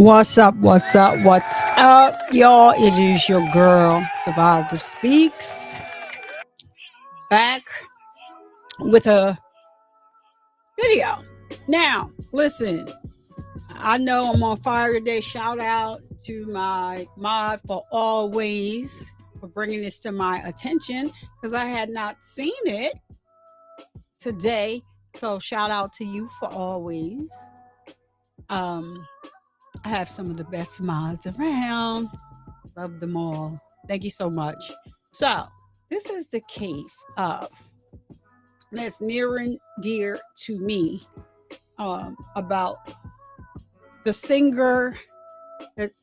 What's up? What's up? What's up, y'all? It is your girl, Survivor Speaks, back with a video. Now, listen, I know I'm on fire today. Shout out to my mod for always for bringing this to my attention because I had not seen it today. So, shout out to you for always. I have some of the best mods around. Love them all. Thank you so much. So, this is the case of that's near and dear to me about the singer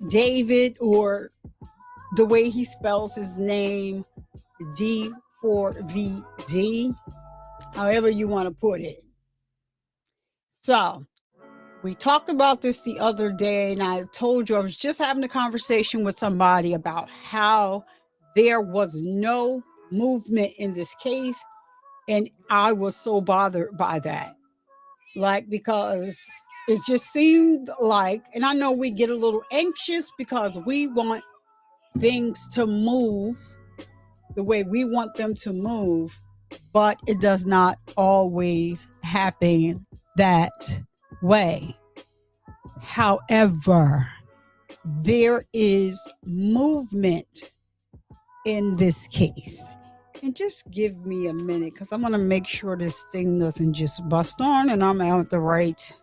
David, or the way he spells his name, D4VD, however you want to put it. So, we talked about this the other day, and I told you I was just having a conversation with somebody about how there was no movement in this case. And I was so bothered by that. Like, because it just seemed like, and I know we get a little anxious because we want things to move the way we want them to move, but it does not always happen that way. However, there is movement in this case. And just give me a minute because I'm going to make sure this thing doesn't just bust on and I'm at the right.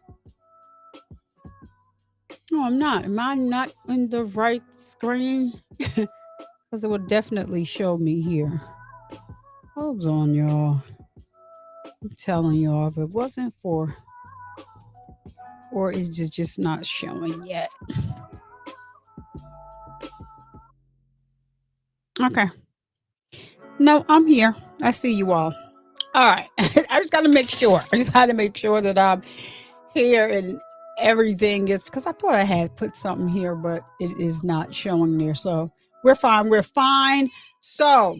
No, I'm not. Am I not in the right screen? Because it will definitely show me here. Hold on, y'all. I'm telling y'all, if it wasn't for, or is it just not showing yet? Okay. No, I'm here. I see you all. All right. I just got to make sure. I just had to make sure that I'm here and everything is, because I thought I had put something here, but it is not showing there. So we're fine. We're fine. So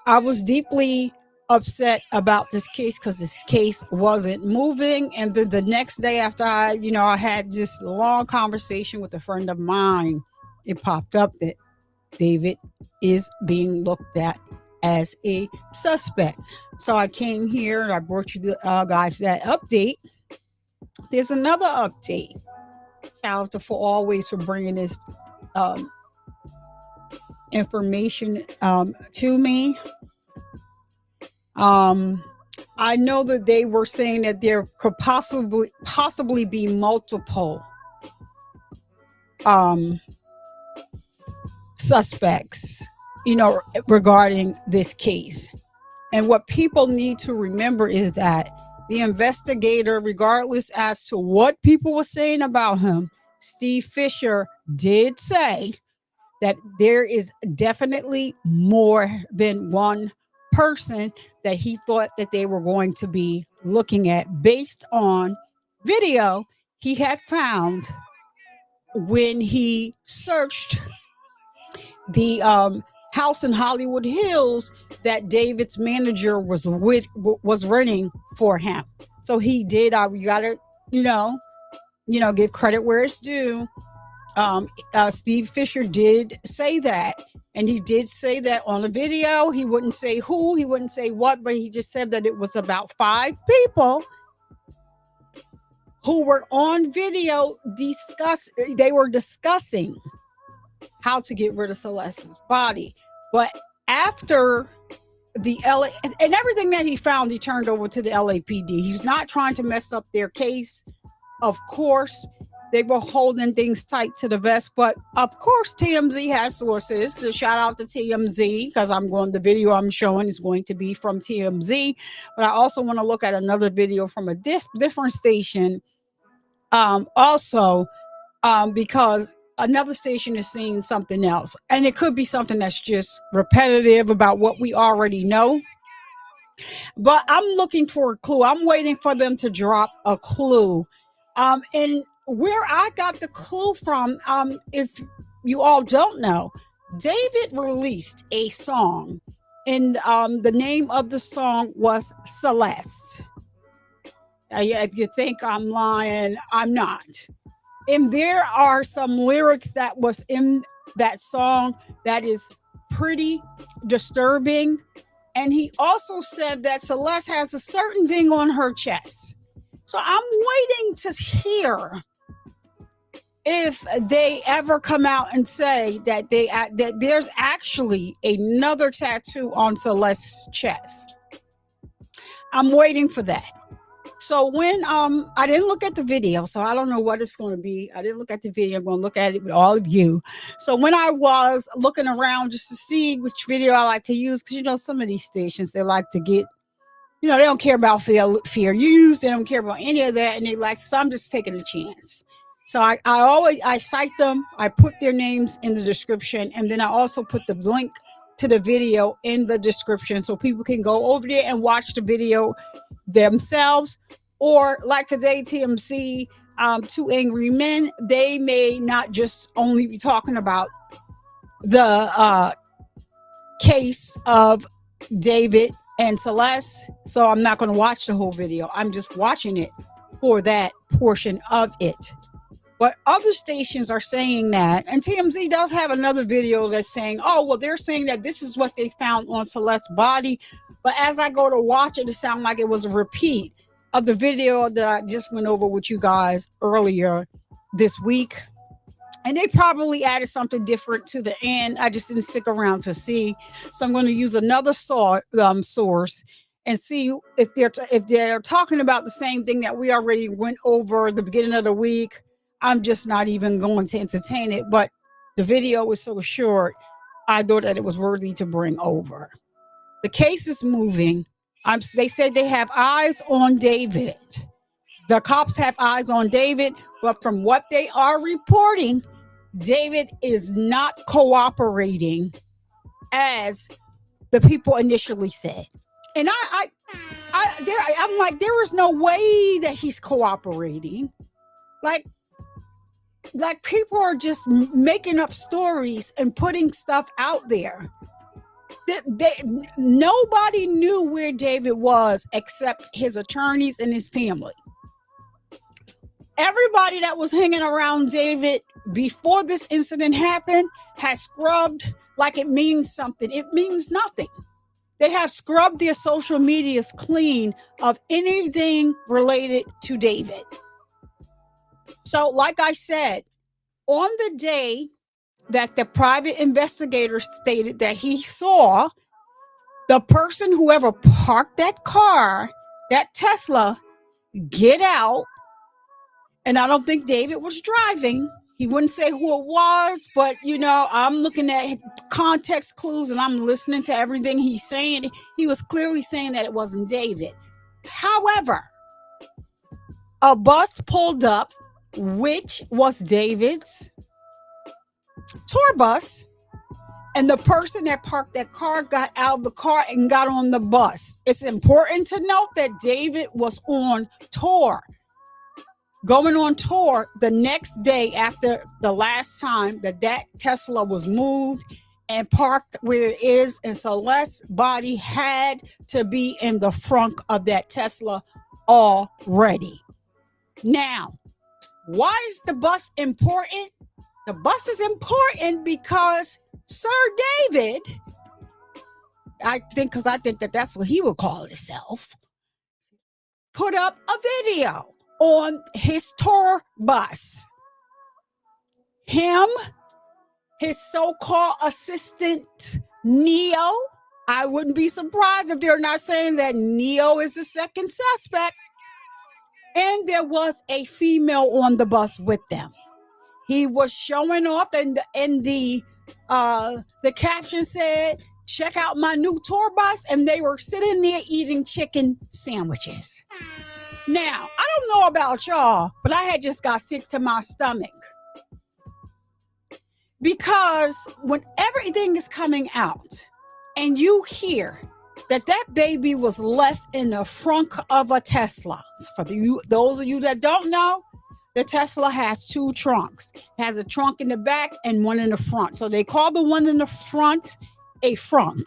I was deeply upset about this case because this case wasn't moving. And then the next day after I had this long conversation with a friend of mine, it popped up that David is being looked at as a suspect. So I came here and I brought you guys that update. There's another update. Shout out to For Always for bringing this information to me. I know that they were saying that there could possibly be multiple suspects, regarding this case. And what people need to remember is that the investigator, regardless as to what people were saying about him, Steve Fisher did say that there is definitely more than one person that he thought that they were going to be looking at based on video he had found when he searched the house in Hollywood Hills that David's manager was renting for him. So he did. You gotta, give credit where it's due. Steve Fisher did say that, and he did say that on the video. He wouldn't say who, he wouldn't say what, but he just said that it was about 5 people who were on video they were discussing how to get rid of Celeste's body. But after the LA and everything that he found, he turned over to the LAPD. He's not trying to mess up their case. Of course, they were holding things tight to the vest, but of course, TMZ has sources. So shout out to TMZ, because the video I'm showing is going to be from TMZ. But I also want to look at another video from a different station. Because another station is seeing something else, and it could be something that's just repetitive about what we already know. But I'm looking for a clue. I'm waiting for them to drop a clue. And where I got the clue from, if you all don't know, David released a song, and the name of the song was Celeste. If you think I'm lying, I'm not. And there are some lyrics that was in that song that is pretty disturbing. And he also said that Celeste has a certain thing on her chest. So I'm waiting to hear if they ever come out and say that that there's actually another tattoo on Celeste's chest. I'm waiting for that. So when I didn't look at the video, so I don't know what it's going to be. I didn't look at the video. I'm going to look at it with all of you. So when I was looking around just to see which video I like to use, because you know some of these stations they like to get, you know, they don't care about fair use. They don't care about any of that, and they like. So I'm just taking a chance. So I always cite them. I put their names in the description, and then I also put the link to the video in the description so people can go over there and watch the video themselves. Or like today, TMC, Two Angry Men, they may not just only be talking about the case of David and Celeste. So I'm not going to watch the whole video. I'm just watching it for that portion of it. But other stations are saying that, and TMZ does have another video that's saying, oh, well, they're saying that this is what they found on Celeste's body. But as I go to watch it, it sounded like it was a repeat of the video that I just went over with you guys earlier this week. And they probably added something different to the end. I just didn't stick around to see. So I'm going to use another source and see if they're talking about the same thing that we already went over at the beginning of the week. I'm just not even going to entertain it. But the video was so short, I thought that it was worthy to bring over. The case is moving. They said they have eyes on David. The cops have eyes on David, but from what they are reporting, David is not cooperating as the people initially said. And I'm like, there is no way that he's cooperating. Like people are just making up stories and putting stuff out there. Nobody knew where David was except his attorneys and his family. Everybody that was hanging around David before this incident happened has scrubbed like it means something. It means nothing. They have scrubbed their social medias clean of anything related to David. So, like I said, on the day that the private investigator stated that he saw the person, whoever parked that car, that Tesla, get out, and I don't think David was driving. He wouldn't say who it was, but, you know, I'm looking at context clues and I'm listening to everything he's saying. He was clearly saying that it wasn't David. However, a bus pulled up, which was David's tour bus, and the person that parked that car got out of the car and got on the bus. It's important to note that David was on tour, going on tour the next day after the last time that Tesla was moved and parked where it is, and Celeste's body had to be in the front of that Tesla already. Now, why is the bus important? The bus is important because Sir David, I think that that's what he would call himself, put up a video on his tour bus. Him, his so-called assistant, Neo. I wouldn't be surprised if they're not saying that Neo is the second suspect. And there was a female on the bus with them. He was showing off, and the caption said, "Check out my new tour bus," and they were sitting there eating chicken sandwiches. Now, I don't know about y'all, but I had just got sick to my stomach. Because when everything is coming out and you hear that baby was left in the front of a Tesla. For those of you that don't know, the Tesla has two trunks. It has a trunk in the back and one in the front. So they call the one in the front a frunk.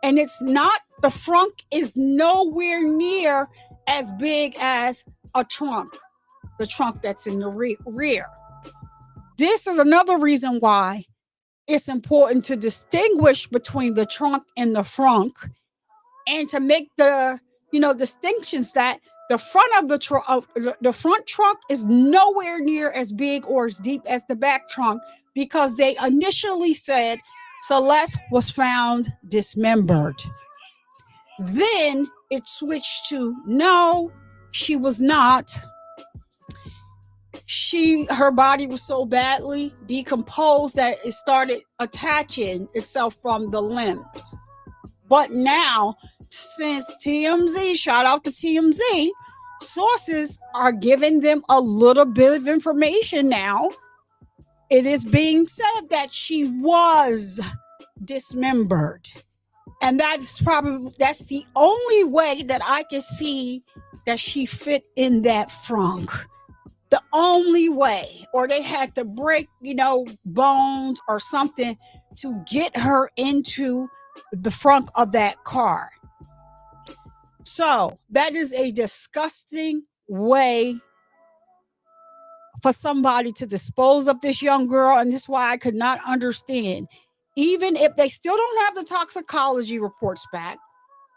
And it's not, the frunk is nowhere near as big as a trunk. the trunk that's in the rear. This is another reason why it's important to distinguish between the trunk and the frunk, and to make the distinctions that the front of the front trunk is nowhere near as big or as deep as the back trunk, because they initially said Celeste was found dismembered. Then it switched to no, she was not. Her body was so badly decomposed that it started attaching itself from the limbs. But now, since TMZ, shout out to TMZ, sources are giving them a little bit of information now. It is being said that she was dismembered. And that's the only way that I can see that she fit in that frunk. The only way. Or they had to break, bones or something to get her into the front of that car. So that is a disgusting way for somebody to dispose of this young girl. And this is why I could not understand, even if they still don't have the toxicology reports back,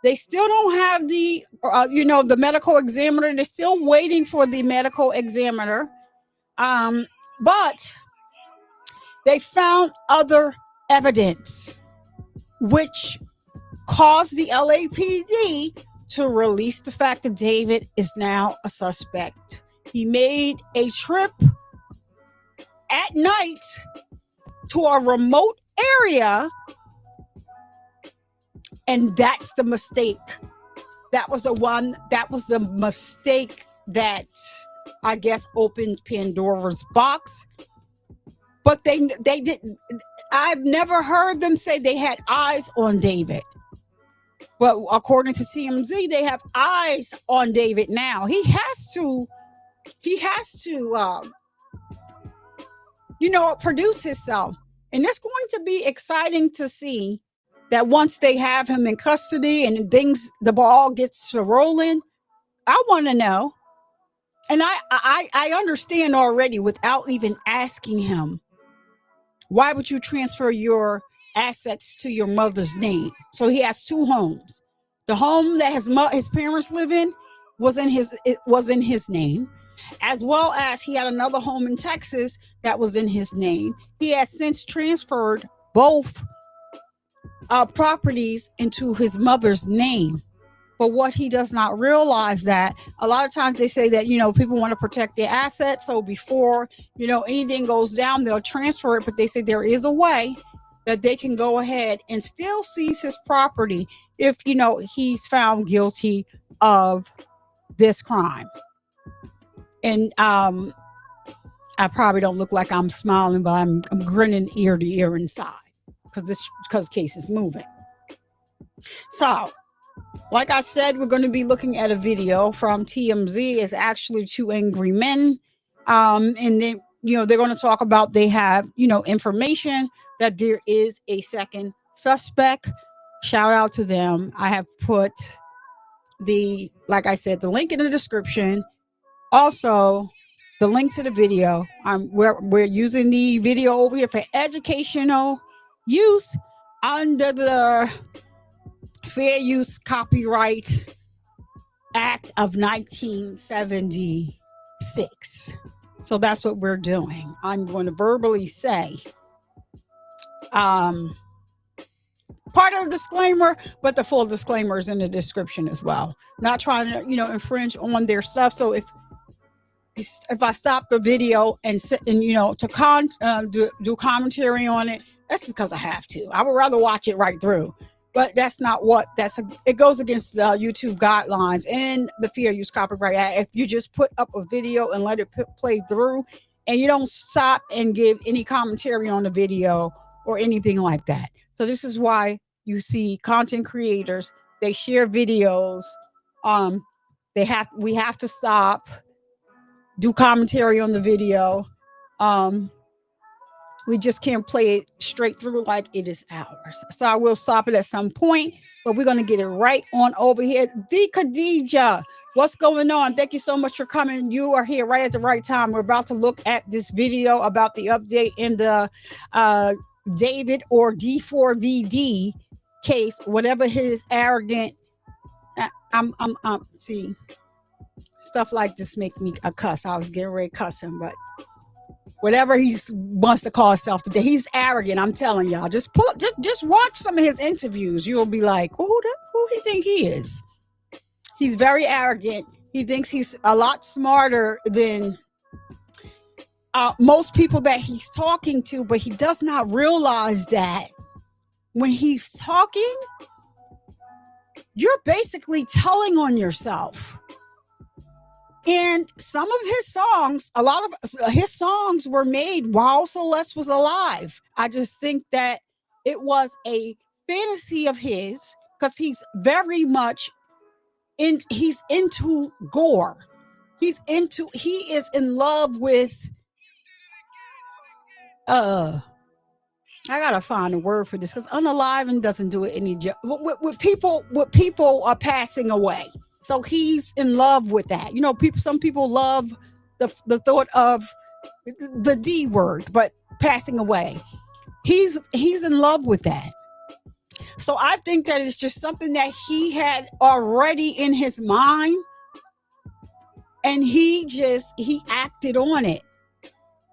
they still don't have the the medical examiner. They're still waiting for the medical examiner, but they found other evidence which caused the LAPD to release the fact that David is now a suspect. He made a trip at night to a remote area, and that's the mistake. That was the mistake that I guess opened Pandora's box. But they didn't. I've never heard them say they had eyes on David. But according to TMZ, they have eyes on David now. He has to produce himself. And it's going to be exciting to see that once they have him in custody and the ball gets to rolling. I want to know. And I understand already without even asking him, why would you transfer your assets to your mother's name? So he has two homes. The home that his parents live in was in his name, as well as he had another home in Texas that was in his name. He has since transferred both properties into his mother's name. But what he does not realize, that a lot of times they say that, people want to protect their assets. So before, anything goes down, they'll transfer it. But they say there is a way that they can go ahead and still seize his property if, he's found guilty of this crime. And I probably don't look like I'm smiling, but I'm grinning ear to ear inside because the case is moving. So, like I said, we're going to be looking at a video from TMZ. It's actually two angry men. And then, they're going to talk about, they have, information that there is a second suspect. Shout out to them. I have put like I said, the link in the description. Also, the link to the video. We're using the video over here for educational use under the Fair Use Copyright Act of 1976. So that's what we're doing. I'm going to verbally say part of the disclaimer, but the full disclaimer is in the description as well. Not trying to, infringe on their stuff. So if I stop the video and to do commentary on it, that's because I have to. I would rather watch it right through. But that's not it goes against the YouTube guidelines and the Fair Use Copyright Act. If you just put up a video and let it play through and you don't stop and give any commentary on the video or anything like that. So this is why you see content creators, they share videos. We have to stop, do commentary on the video. We just can't play it straight through like it is ours. So I will stop it at some point, but we're going to get it right on over here. D. Khadija, what's going on? Thank you so much for coming. You are here right at the right time. We're about to look at this video about the update in the David or D4VD case, whatever his arrogant. I'm see, stuff like this make me a cuss. I was getting ready to cuss him, but whatever he wants to call himself today, he's arrogant. I'm telling y'all. Just watch some of his interviews. You'll be like, who he think he is? He's very arrogant. He thinks he's a lot smarter than most people that he's talking to, but he does not realize that when he's talking, you're basically telling on yourself. And some of his songs, a lot of his songs were made while Celeste was alive. I just think that it was a fantasy of his because he's very much he's into gore. He is in love with I gotta find a word for this because unaliving doesn't do it any job. With people are passing away. So he's in love with that. You know, some people love the thought of the D word, but passing away. He's in love with that. So I think that it's just something that he had already in his mind, and he acted on it.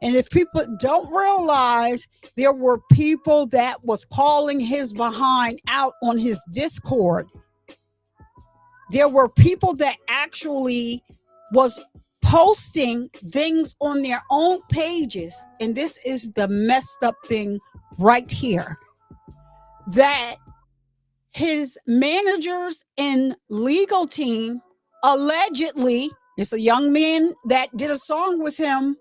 And if people don't realize, there were people that was calling his behind out on his Discord. There were people that actually was posting things on their own pages. And this is the messed up thing right here. That his managers and legal team allegedly, it's a young man that did a song with him,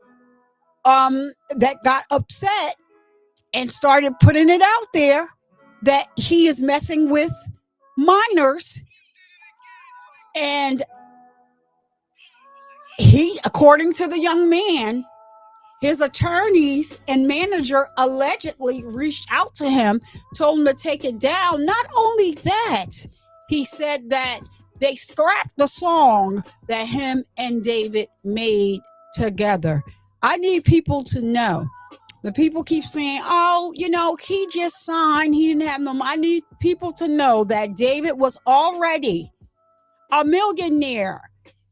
that got upset and started putting it out there that he is messing with minors. And he, according to the young man, his attorneys and manager allegedly reached out to him, told him to take it down. Not only that, he said that they scrapped the song that him and David made together. I need people to know. The people keep saying, oh, you know, he just signed, he didn't have no money. I need people to know that David was already a millionaire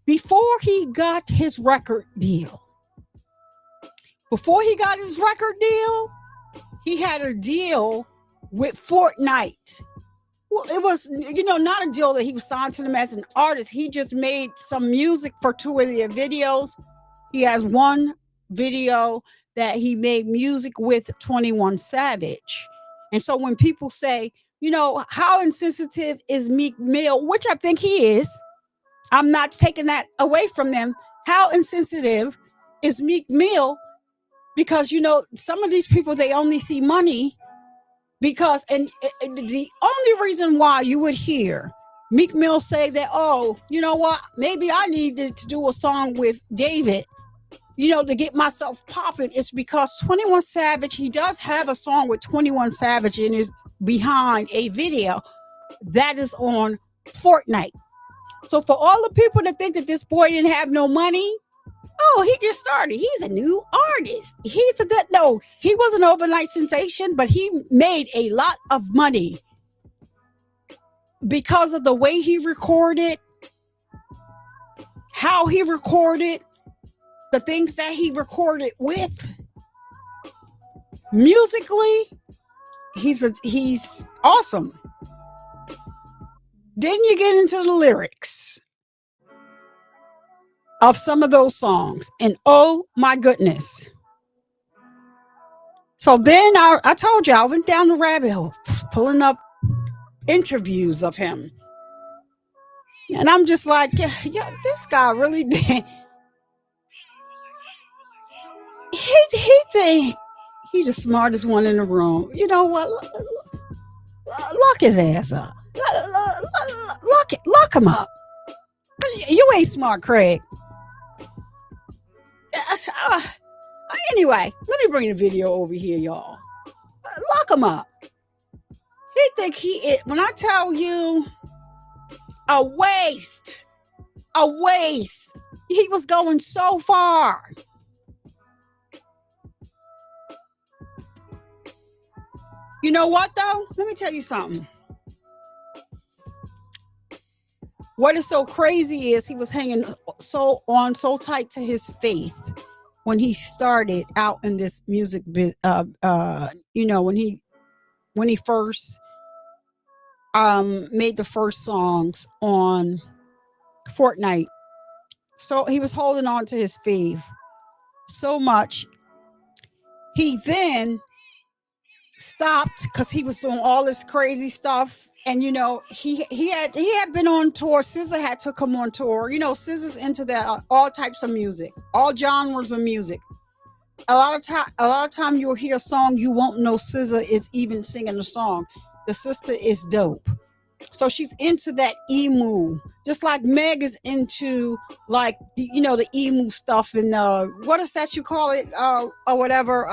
before he got his record deal. Before he got his record deal, he had a deal with Fortnite. Well, it was, you know, not a deal that he was signed to them as an artist. He just made some music for 2 of their videos. He has one video that he made music with 21 Savage. And so when people say, you know, how insensitive is Meek Mill, which I think he is, I'm not taking that away from them. How insensitive is Meek Mill? Because, you know, some of these people, they only see money because, and the only reason why you would hear Meek Mill say that, oh, you know what, maybe I needed to do a song with David, you know, to get myself popping, is because 21 Savage, he does have a song with 21 Savage and is behind a video that is on Fortnite. So for all the people that think that this boy didn't have no money, oh, he just started. He's a new artist. No, he was an overnight sensation, but he made a lot of money because of the way he recorded, how he recorded, the things that he recorded with. Musically, he's awesome. Then you get into the lyrics of some of those songs, and oh my goodness. So then I told you, I went down the rabbit hole, pulling up interviews of him. And I'm just like, yeah, this guy really did. He think he's the smartest one in the room. You know what? Lock his ass up. Lock him up. You ain't smart, Craig. Anyway, let me bring the video over here, y'all. Lock him up. He think he is, when I tell you a waste, he was going so far. You know what though? Let me tell you something. What is so crazy is he was hanging so tight to his faith when he started out in this music, you know, when he first made the first songs on Fortnite. So he was holding on to his faith so much. He then stopped because he was doing all this crazy stuff. And you know, he had been on tour. SZA had took him on tour. You know, SZA's into that all types of music, all genres of music. A lot of time you'll hear a song, you won't know SZA is even singing the song. The sister is dope. So she's into that emu, just like Meg is into like the, you know, the emu stuff and what is that you call it or whatever.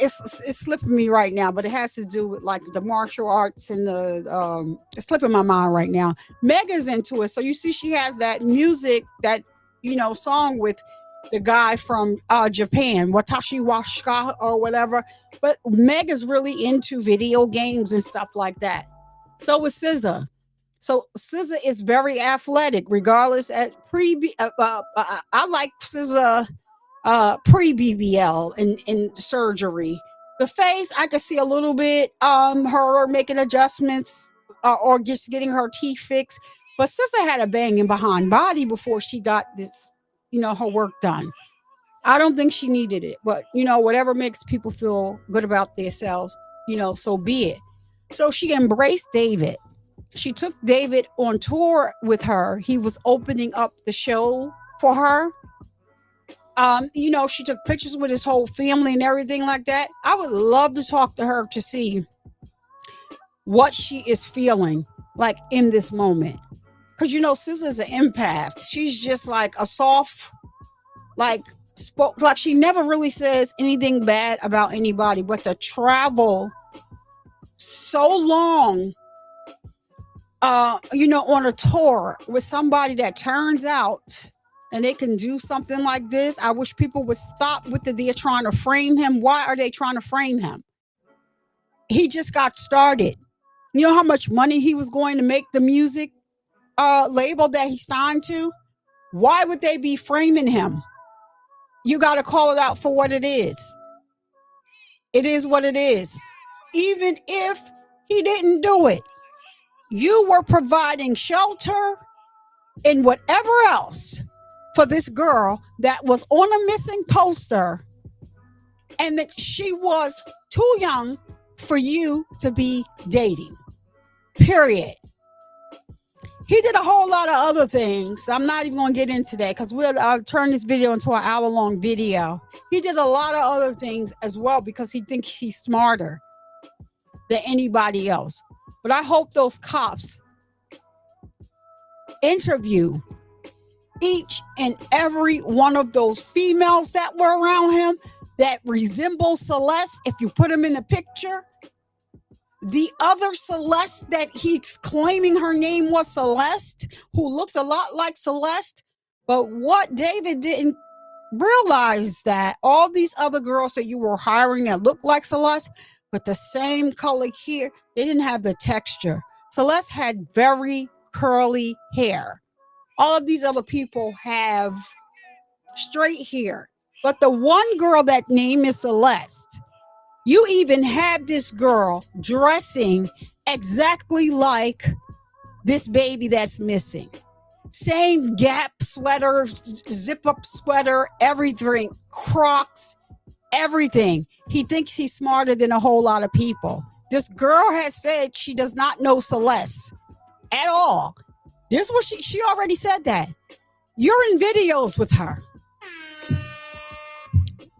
It's slipping me right now, but it has to do with like the martial arts and the it's slipping my mind right now. Meg is into it, so you see she has that music, that, you know, song with the guy from Japan, Watashi Washika or whatever. But Meg is really into video games and stuff like that. So is SZA. So SZA is very athletic, regardless. I like SZA pre-BBL in surgery. The face, I could see a little bit her making adjustments or just getting her teeth fixed. But SZA had a banging behind body before she got this, you know, her work done. I don't think she needed it, but you know, whatever makes people feel good about themselves, you know, so be it. So she embraced David. She took David on tour with her. He was opening up the show for her. You know, she took pictures with his whole family and everything like that. I would love to talk to her to see what she is feeling like in this moment. Because, you know, SZA's an empath. She's just like a soft, like she never really says anything bad about anybody, but to travel so long, you know, on a tour with somebody that turns out and they can do something like this. I wish people would stop with they're trying to frame him. Why are they trying to frame him? He just got started. You know how much money he was going to make the music label that he signed to? Why would they be framing him? You got to call it out for what it is. It is what it is. Even if he didn't do it, you were providing shelter and whatever else for this girl that was on a missing poster, and that she was too young for you to be dating. Period. He did a whole lot of other things. I'm not even going to get into that because I'll turn this video into an hour-long video. He did a lot of other things as well because he thinks he's smarter than anybody else. But I hope those cops interview each and every one of those females that were around him that resemble Celeste. If you put them in the picture, the other Celeste that he's claiming her name was Celeste, who looked a lot like Celeste. But what David didn't realize that all these other girls that you were hiring that looked like Celeste, with the same color here, they didn't have the texture. Celeste had very curly hair. All of these other people have straight hair. But the one girl that name is Celeste, you even have this girl dressing exactly like this baby that's missing. Same Gap sweater, zip-up sweater, everything, Crocs, everything. He thinks he's smarter than a whole lot of people. This girl has said she does not know Celeste at all. This was she already said that. You're in videos with her.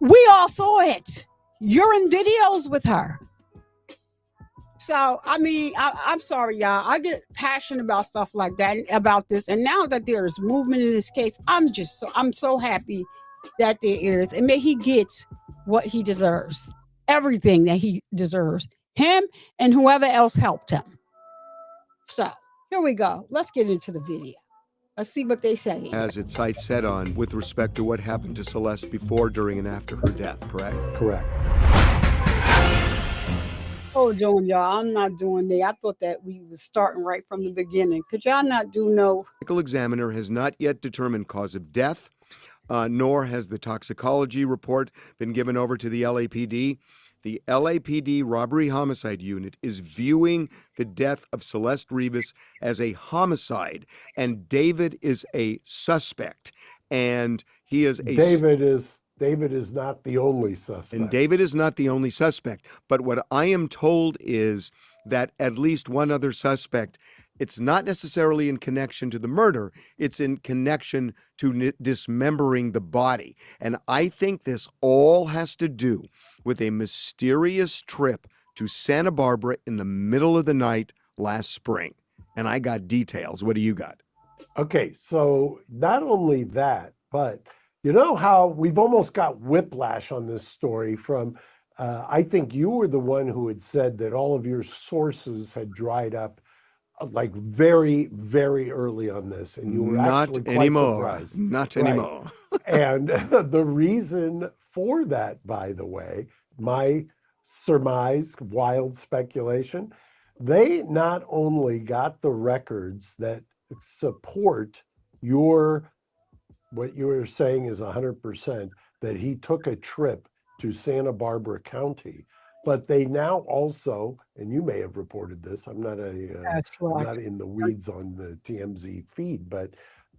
We all saw it. You're in videos with her. So, I mean, I'm sorry, y'all. I get passionate about stuff like that, about this. And now that there is movement in this case, I'm so happy that there is. And may he get what he deserves. everything that he deserves, him and whoever else helped him. So here we go. Let's get into the video. Let's see what they say. Has its sights set on with respect to what happened to Celeste before, during, and after her death, correct? Correct. Hold on, y'all. I'm not doing that. I thought that we was starting right from the beginning. Could y'all not do no? Medical examiner has not yet determined cause of death, nor has the toxicology report been given over to the LAPD. The LAPD robbery homicide unit is viewing the death of Celeste Rivas as a homicide, and David is a suspect. And he is a David is not the only suspect. And David is not the only suspect. But what I am told is that at least one other suspect, it's not necessarily in connection to the murder, it's in connection to dismembering the body. And I think this all has to do with a mysterious trip to Santa Barbara in the middle of the night last spring. And I got details. What do you got? Okay, so not only that, but you know how we've almost got whiplash on this story from, I think you were the one who had said that all of your sources had dried up like very, very early on this. And you were actually quite surprised. Not anymore. And the reason for that, by the way, my surmise, wild speculation, they not only got the records that support what you were saying is 100%, that he took a trip to Santa Barbara County, but they now also, and you may have reported this, I'm not in the weeds on the TMZ feed, but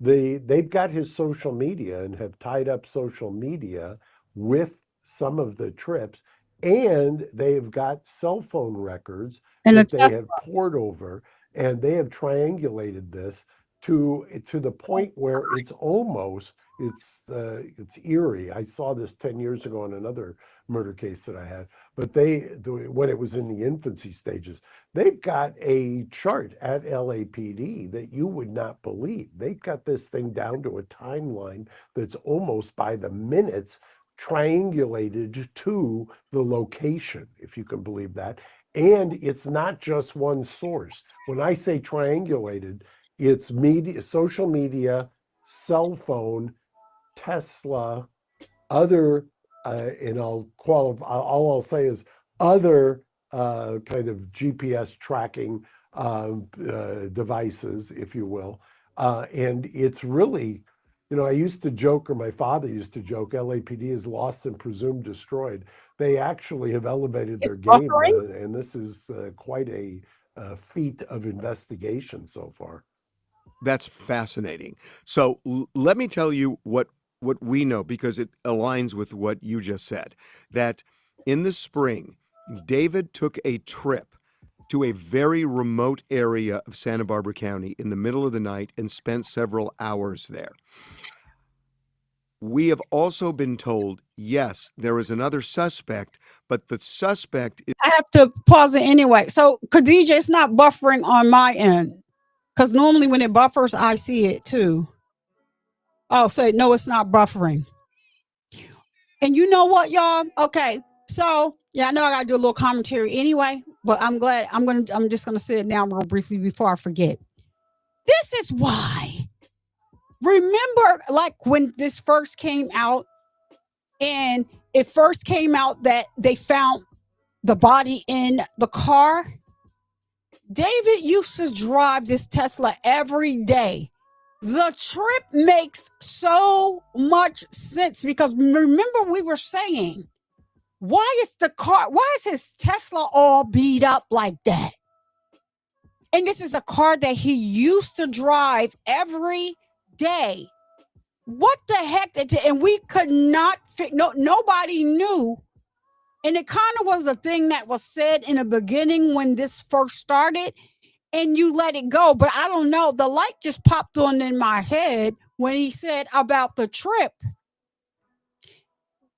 they've got his social media and have tied up social media with some of the trips, and they've got cell phone records that they have poured over, and they have triangulated this to the point where it's almost, it's eerie. I saw this 10 years ago on another murder case that I had, but when it was in the infancy stages, they've got a chart at LAPD that you would not believe. They've got this thing down to a timeline that's almost by the minutes triangulated to the location, if you can believe that. And it's not just one source. When I say triangulated, it's media, social media, cell phone, Tesla, other, and all I'll say is other kind of GPS tracking devices, if you will. And it's really, I used to joke, or my father used to joke, LAPD is lost and presumed destroyed. They actually have elevated their game, and this is quite a feat of investigation so far. That's fascinating. So let me tell you what we know, because it aligns with what you just said, that in the spring, David took a trip to a very remote area of Santa Barbara County in the middle of the night and spent several hours there. We have also been told, yes, there is another suspect, but the suspect is... I have to pause it anyway. So Khadija, it's not buffering on my end, because normally when it buffers, I see it too. Oh, so no, it's not buffering. And you know what, y'all? Okay, so yeah, I know I gotta do a little commentary anyway, but I'm glad I'm just gonna say it now real briefly before I forget. This is why. Remember, like when this first came out, and it first came out that they found the body in the car. David used to drive this Tesla every day. The trip makes so much sense, because remember we were saying, why is his Tesla all beat up like that? And this is a car that he used to drive every day. What the heck? And we could not, nobody knew. And it kind of was a thing that was said in the beginning when this first started, and you let it go. But I don't know, the light just popped on in my head when he said about the trip.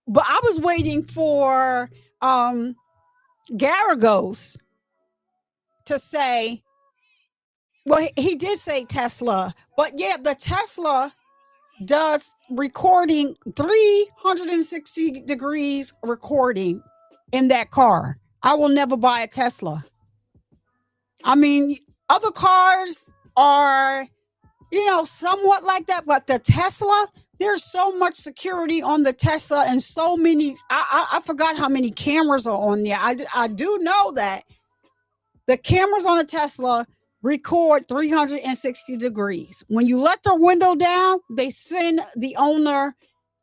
But I was waiting for Garagos to say, well, he did say Tesla, but yeah, the Tesla does recording 360 degrees recording. in that car. I will never buy a Tesla. I mean, other cars are, somewhat like that, but the Tesla, there's so much security on the Tesla and so many, I forgot how many cameras are on there. I do know that the cameras on a Tesla record 360 degrees. When you let the window down, they send the owner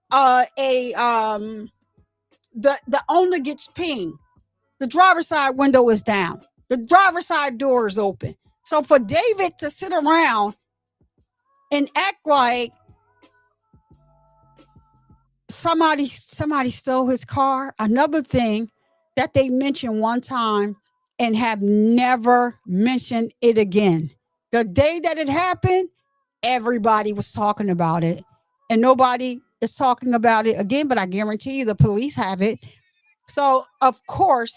the owner gets pinged. The driver's side window is down. The driver's side door is open. So for David to sit around and act like somebody stole his car. Another thing that they mentioned one time and have never mentioned it again. The day that it happened, everybody was talking about it, and nobody is talking about it again, but I guarantee you the police have it. So of course,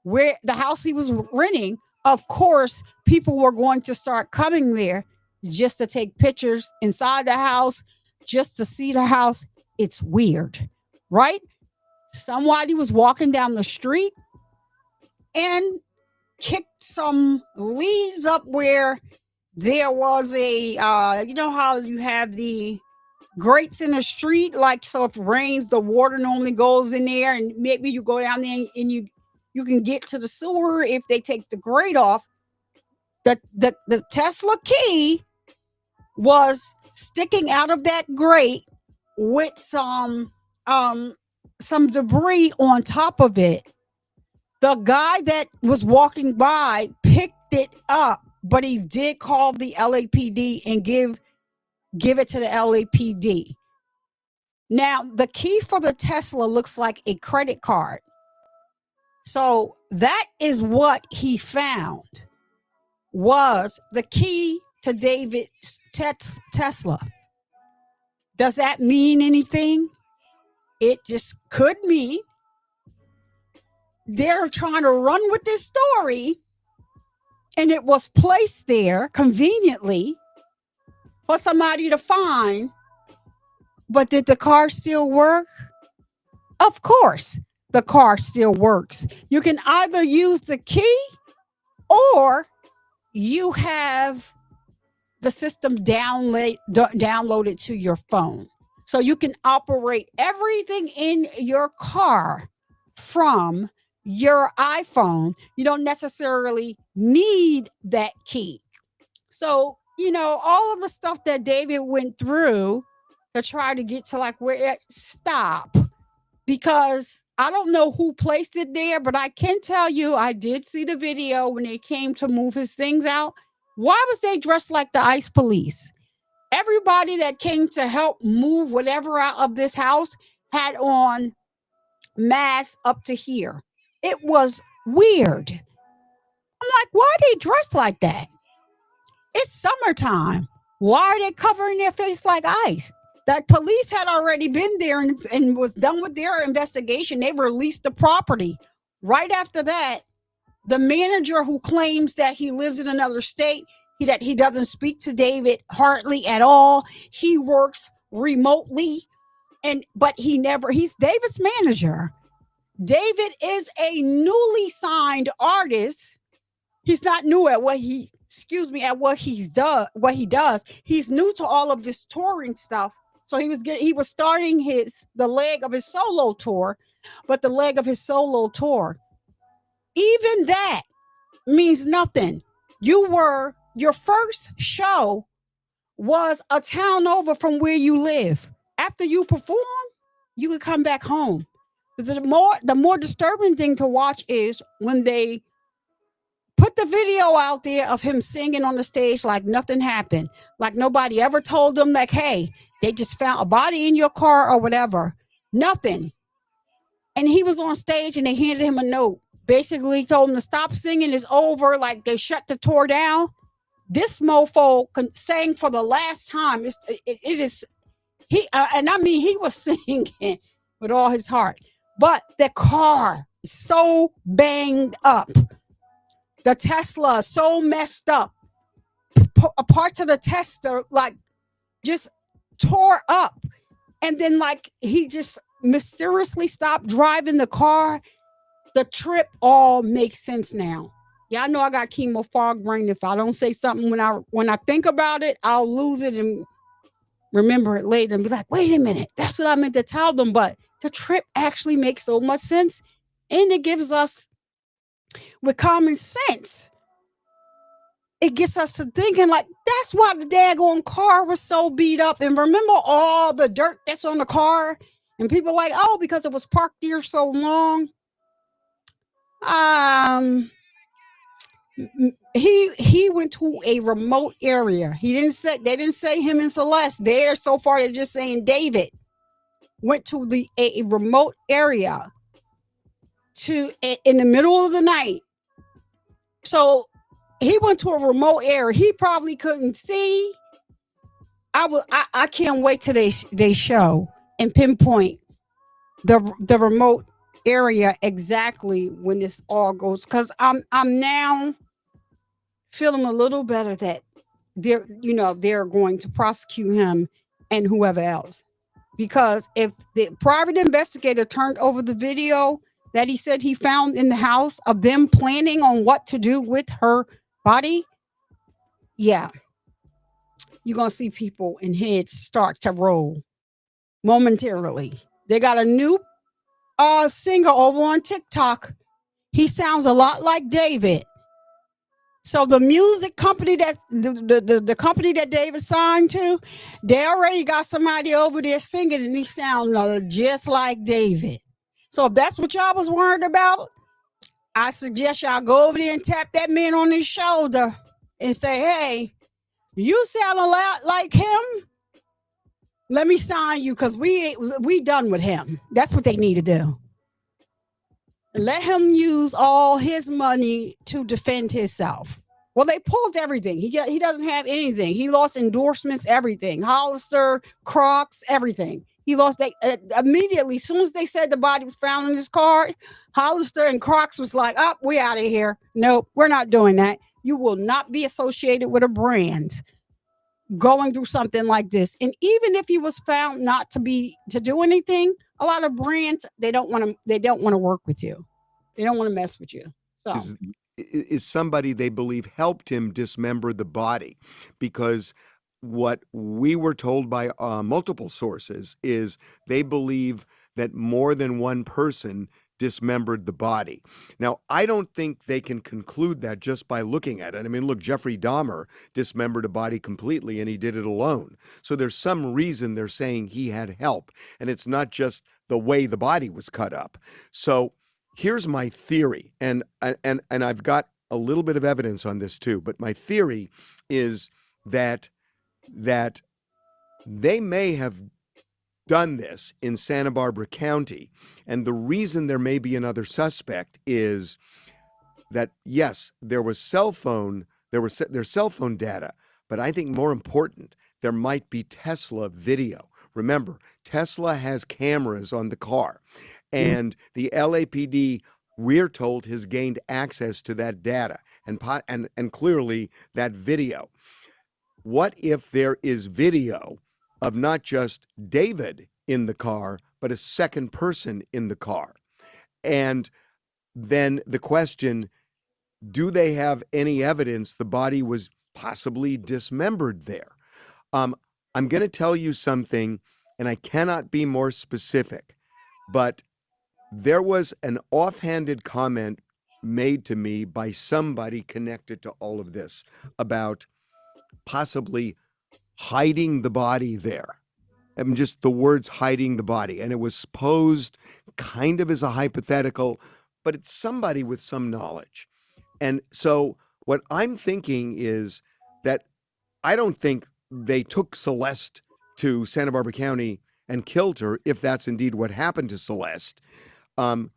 where the house he was renting, of course, people were going to start coming there just to take pictures inside the house, just to see the house. It's weird, right? Somebody was walking down the street and kicked some leaves up where there was a, you know how you have the grates in the street, like, so if it rains, the water normally goes in there, and maybe you go down there and you can get to the sewer if they take the grate off. The Tesla key was sticking out of that grate with some debris on top of it. The guy that was walking by picked it up, but he did call the LAPD and give it to the LAPD. Now, the key for the Tesla looks like a credit card. So that is what he found, was the key to David's Tesla. Does that mean anything? It just could mean they're trying to run with this story, and it was placed there conveniently for somebody to find. But did the car still work? Of course, the car still works. You can either use the key or you have the system downloaded to your phone. So you can operate everything in your car from your iPhone. You don't necessarily need that key. So, all of the stuff that David went through to try to get to like where it stopped, because I don't know who placed it there, but I can tell you I did see the video when they came to move his things out. Why was they dressed like the ICE police? Everybody that came to help move whatever out of this house had on masks up to here. It was weird. I'm like, why are they dressed like that? It's summertime. Why are they covering their face like ice? That police had already been there and was done with their investigation. They released the property. Right after that, the manager who claims that he lives in another state, that he doesn't speak to David hardly at all. He works remotely, but he's David's manager. David is a newly signed artist. He's not new at what he does. He's new to all of this touring stuff. So he was starting the leg of his solo tour, but the leg of his solo tour, even that means nothing. Your first show was a town over from where you live. After you perform, you can come back home. The more disturbing thing to watch is when they put the video out there of him singing on the stage like nothing happened, like nobody ever told him, like, hey, they just found a body in your car or whatever. Nothing. And he was on stage and they handed him a note, basically told him to stop singing, it's over, like they shut the tour down. This mofo sang for the last time. He was singing with all his heart, but the car is so banged up. The Tesla so messed up. Parts of the Tesla like just tore up. And then like he just mysteriously stopped driving the car. the trip all makes sense now. Yeah, I know I got chemo fog brain. If I don't say something when I think about it, I'll lose it and remember it later and be like, wait a minute, that's what I meant to tell them. But the trip actually makes so much sense. And it gives us, with common sense, it gets us to thinking like, that's why the daggone car was so beat up. And remember all the dirt that's on the car? And people like, oh, because it was parked there so long. He went to a remote area. They didn't say him and Celeste there. So far, they're just saying David went to a remote area in the middle of the night. So he went to a remote area. He probably couldn't see. I can't wait till they show and pinpoint the remote area exactly when this all goes, because I'm now feeling a little better that they're going to prosecute him and whoever else, because if the private investigator turned over the video that he said he found in the house of them planning on what to do with her body, yeah, you're gonna see people and heads start to roll momentarily. They got a new singer over on TikTok. He sounds a lot like David. So the music company that the company that David signed to, they already got somebody over there singing, and he sounds just like David. So if that's what y'all was worried about, I suggest y'all go over there and tap that man on his shoulder and say, "Hey, you sound a lot like him. Let me sign you, because we done with him." That's what they need to do. Let him use all his money to defend himself. Well, they pulled everything. He doesn't have anything. He lost endorsements, everything. Hollister, Crocs, everything. He lost that immediately. As soon as they said the body was found in his car, Hollister and Crocs was like, "Oh, we out of here. Nope, we're not doing that. You will not be associated with a brand going through something like this." And even if he was found not to do anything, a lot of brands, they don't want to work with you. They don't want to mess with you. So is somebody they believe helped him dismember the body, because what we were told by multiple sources is they believe that more than one person dismembered the body. Now, I don't think they can conclude that just by looking at it. I mean, look, Jeffrey Dahmer dismembered a body completely, and he did it alone. So there's some reason they're saying he had help, and it's not just the way the body was cut up. So here's my theory, and I've got a little bit of evidence on this too, but my theory is that they may have done this in Santa Barbara County, and the reason there may be another suspect is that, yes, there's cell phone data, but I think more important, there might be Tesla video. Remember, Tesla has cameras on the car, and the LAPD, we're told, has gained access to that data and clearly that video. What if there is video of not just David in the car, but a second person in the car? And then the question, do they have any evidence the body was possibly dismembered there? I'm going to tell you something, and I cannot be more specific, but there was an offhanded comment made to me by somebody connected to all of this about possibly hiding the body there. I mean, just the words hiding the body. And it was posed kind of as a hypothetical, but it's somebody with some knowledge. And so what I'm thinking is that I don't think they took Celeste to Santa Barbara County and killed her, if that's indeed what happened to Celeste.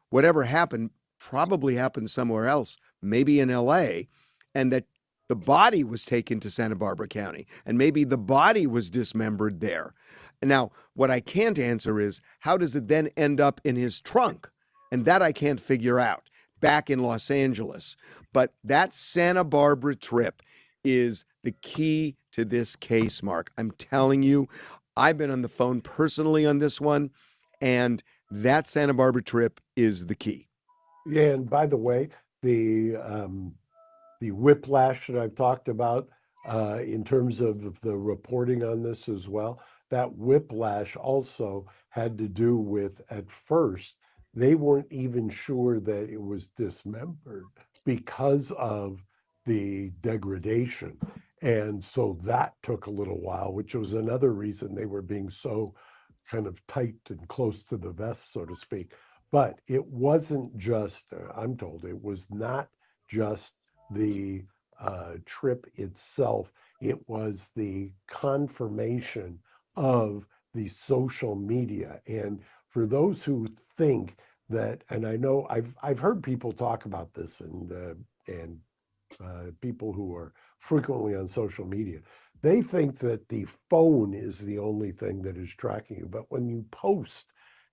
Whatever happened probably happened somewhere else, maybe in LA, and that the body was taken to Santa Barbara County, and maybe the body was dismembered there. Now, what I can't answer is, how does it then end up in his trunk? And that I can't figure out, back in Los Angeles. But that Santa Barbara trip is the key to this case, Mark. I'm telling you, I've been on the phone personally on this one, and that Santa Barbara trip is the key. Yeah, and by the way, the the whiplash that I've talked about in terms of the reporting on this as well, that whiplash also had to do with at first, they weren't even sure that it was dismembered because of the degradation. And so that took a little while, which was another reason they were being so kind of tight and close to the vest, so to speak. But it wasn't just, I'm told, it was not just the trip itself, it was the confirmation of the social media. And for those who think that, and I know I've heard people talk about this, and people who are frequently on social media, they think that the phone is the only thing that is tracking you. But when you post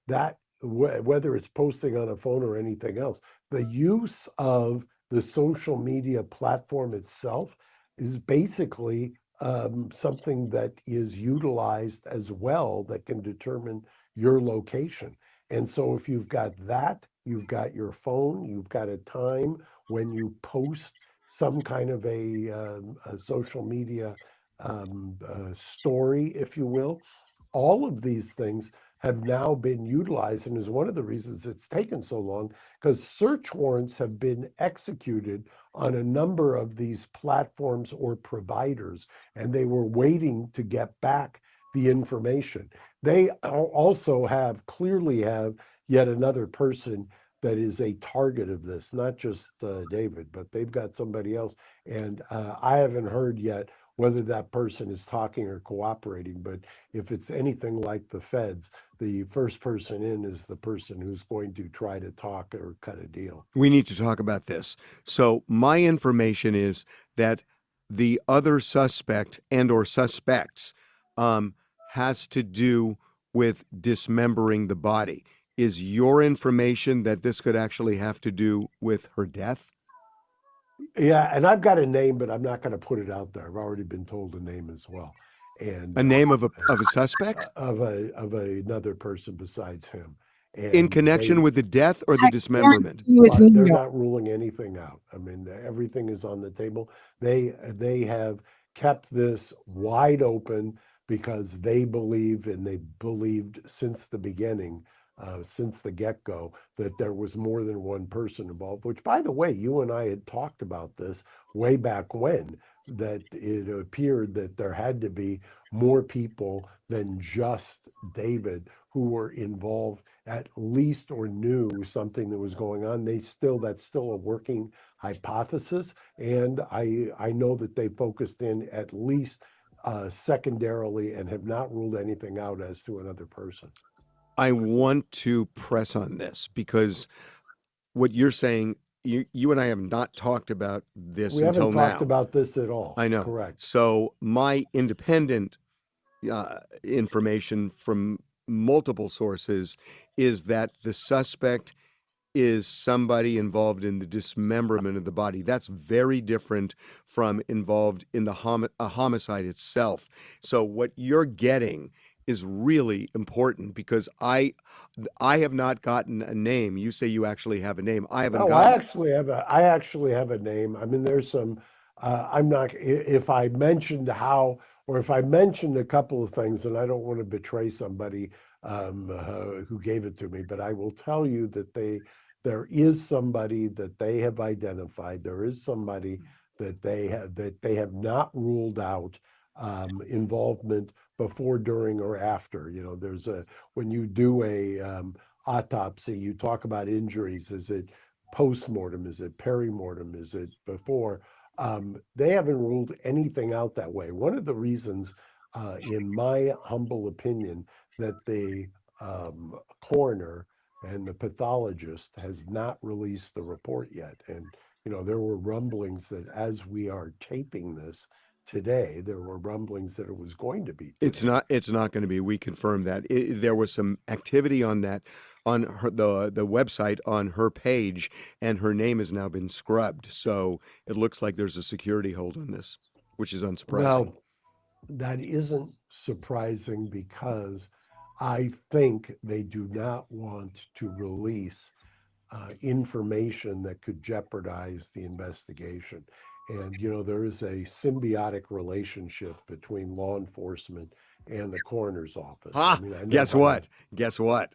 that, whether it's posting on a phone or anything else, the use of the social media platform itself is basically something that is utilized as well that can determine your location. And so if you've got that, you've got your phone, you've got a time when you post some kind of a social media story, if you will. All of these things have now been utilized, and is one of the reasons it's taken so long, because search warrants have been executed on a number of these platforms or providers, and they were waiting to get back the information. They also have clearly have yet another person that is a target of this, not just David, but they've got somebody else. And I haven't heard yet whether that person is talking or cooperating. But if it's anything like the feds, the first person in is the person who's going to try to talk or cut a deal. We need to talk about this. So my information is that the other suspect and or suspects um, has to do with dismembering the body. Is your information that this could actually have to do with her death? Yeah, and I've got a name, but I'm not going to put it out there. I've already been told a name as well, and A name of a suspect of another person besides him. in And connection they with the death or the I dismemberment? guarantee you it's But they're Neil. not ruling anything out. I mean, everything is on the table. They have kept this wide open because they believe, and they believed since the beginning, since the get-go, that there was more than one person involved. Which, by the way, you and I had talked about this way back when, that it appeared that there had to be more people than just David who were involved at least, or knew something that was going on. That's still a working hypothesis, and I know that they focused in at least secondarily and have not ruled anything out as to another person. I want to press on this because what you're saying, you and I have not talked about this We haven't until talked now. about this at all. I know. Correct. So my independent information from multiple sources is that the suspect is somebody involved in the dismemberment of the body. That's very different from involved in the a homicide itself. So what you're getting is really important because I have not gotten a name. You say you actually have a name. I haven't Oh, gotten. I actually have a name. I mean, there's some. I'm not. If I mentioned how, or if I mentioned a couple of things, and I don't want to betray somebody who gave it to me, but I will tell you that there is somebody that they have identified. There is somebody that they have not ruled out involvement before, during, or after. You know, there's a when you do a autopsy, you talk about injuries. Is it post-mortem? Is it perimortem? Is it before? They haven't ruled anything out that way. One of the reasons, in my humble opinion, that the coroner and the pathologist has not released the report yet. And, you know, there were rumblings that as we are taping this today, there were rumblings that it was going to be It's today. not. It's not going to be. We confirmed that there was some activity on that, on the website on her page, and her name has now been scrubbed. So it looks like there's a security hold on this, which is unsurprising. Well, that isn't surprising because I think they do not want to release information that could jeopardize the investigation. And, there is a symbiotic relationship between law enforcement and the coroner's office. I Ha! mean, I know Guess how what? Guess what?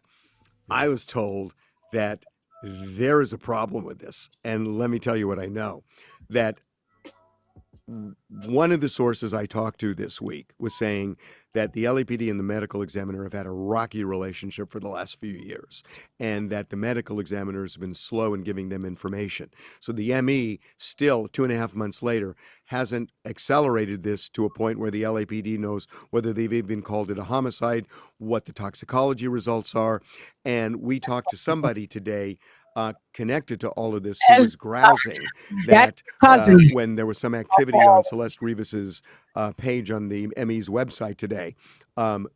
I was told that there is a problem with this. And let me tell you what I know. That one of the sources I talked to this week was saying that the LAPD and the medical examiner have had a rocky relationship for the last few years, and that the medical examiner has been slow in giving them information. So the ME still 2.5 months later hasn't accelerated this to a point where the LAPD knows whether they've even called it a homicide, what the toxicology results are. And we talked to somebody today connected to all of this who was As grousing that's that cousin. when there was some activity on Celeste Rivas's page on the ME's website today,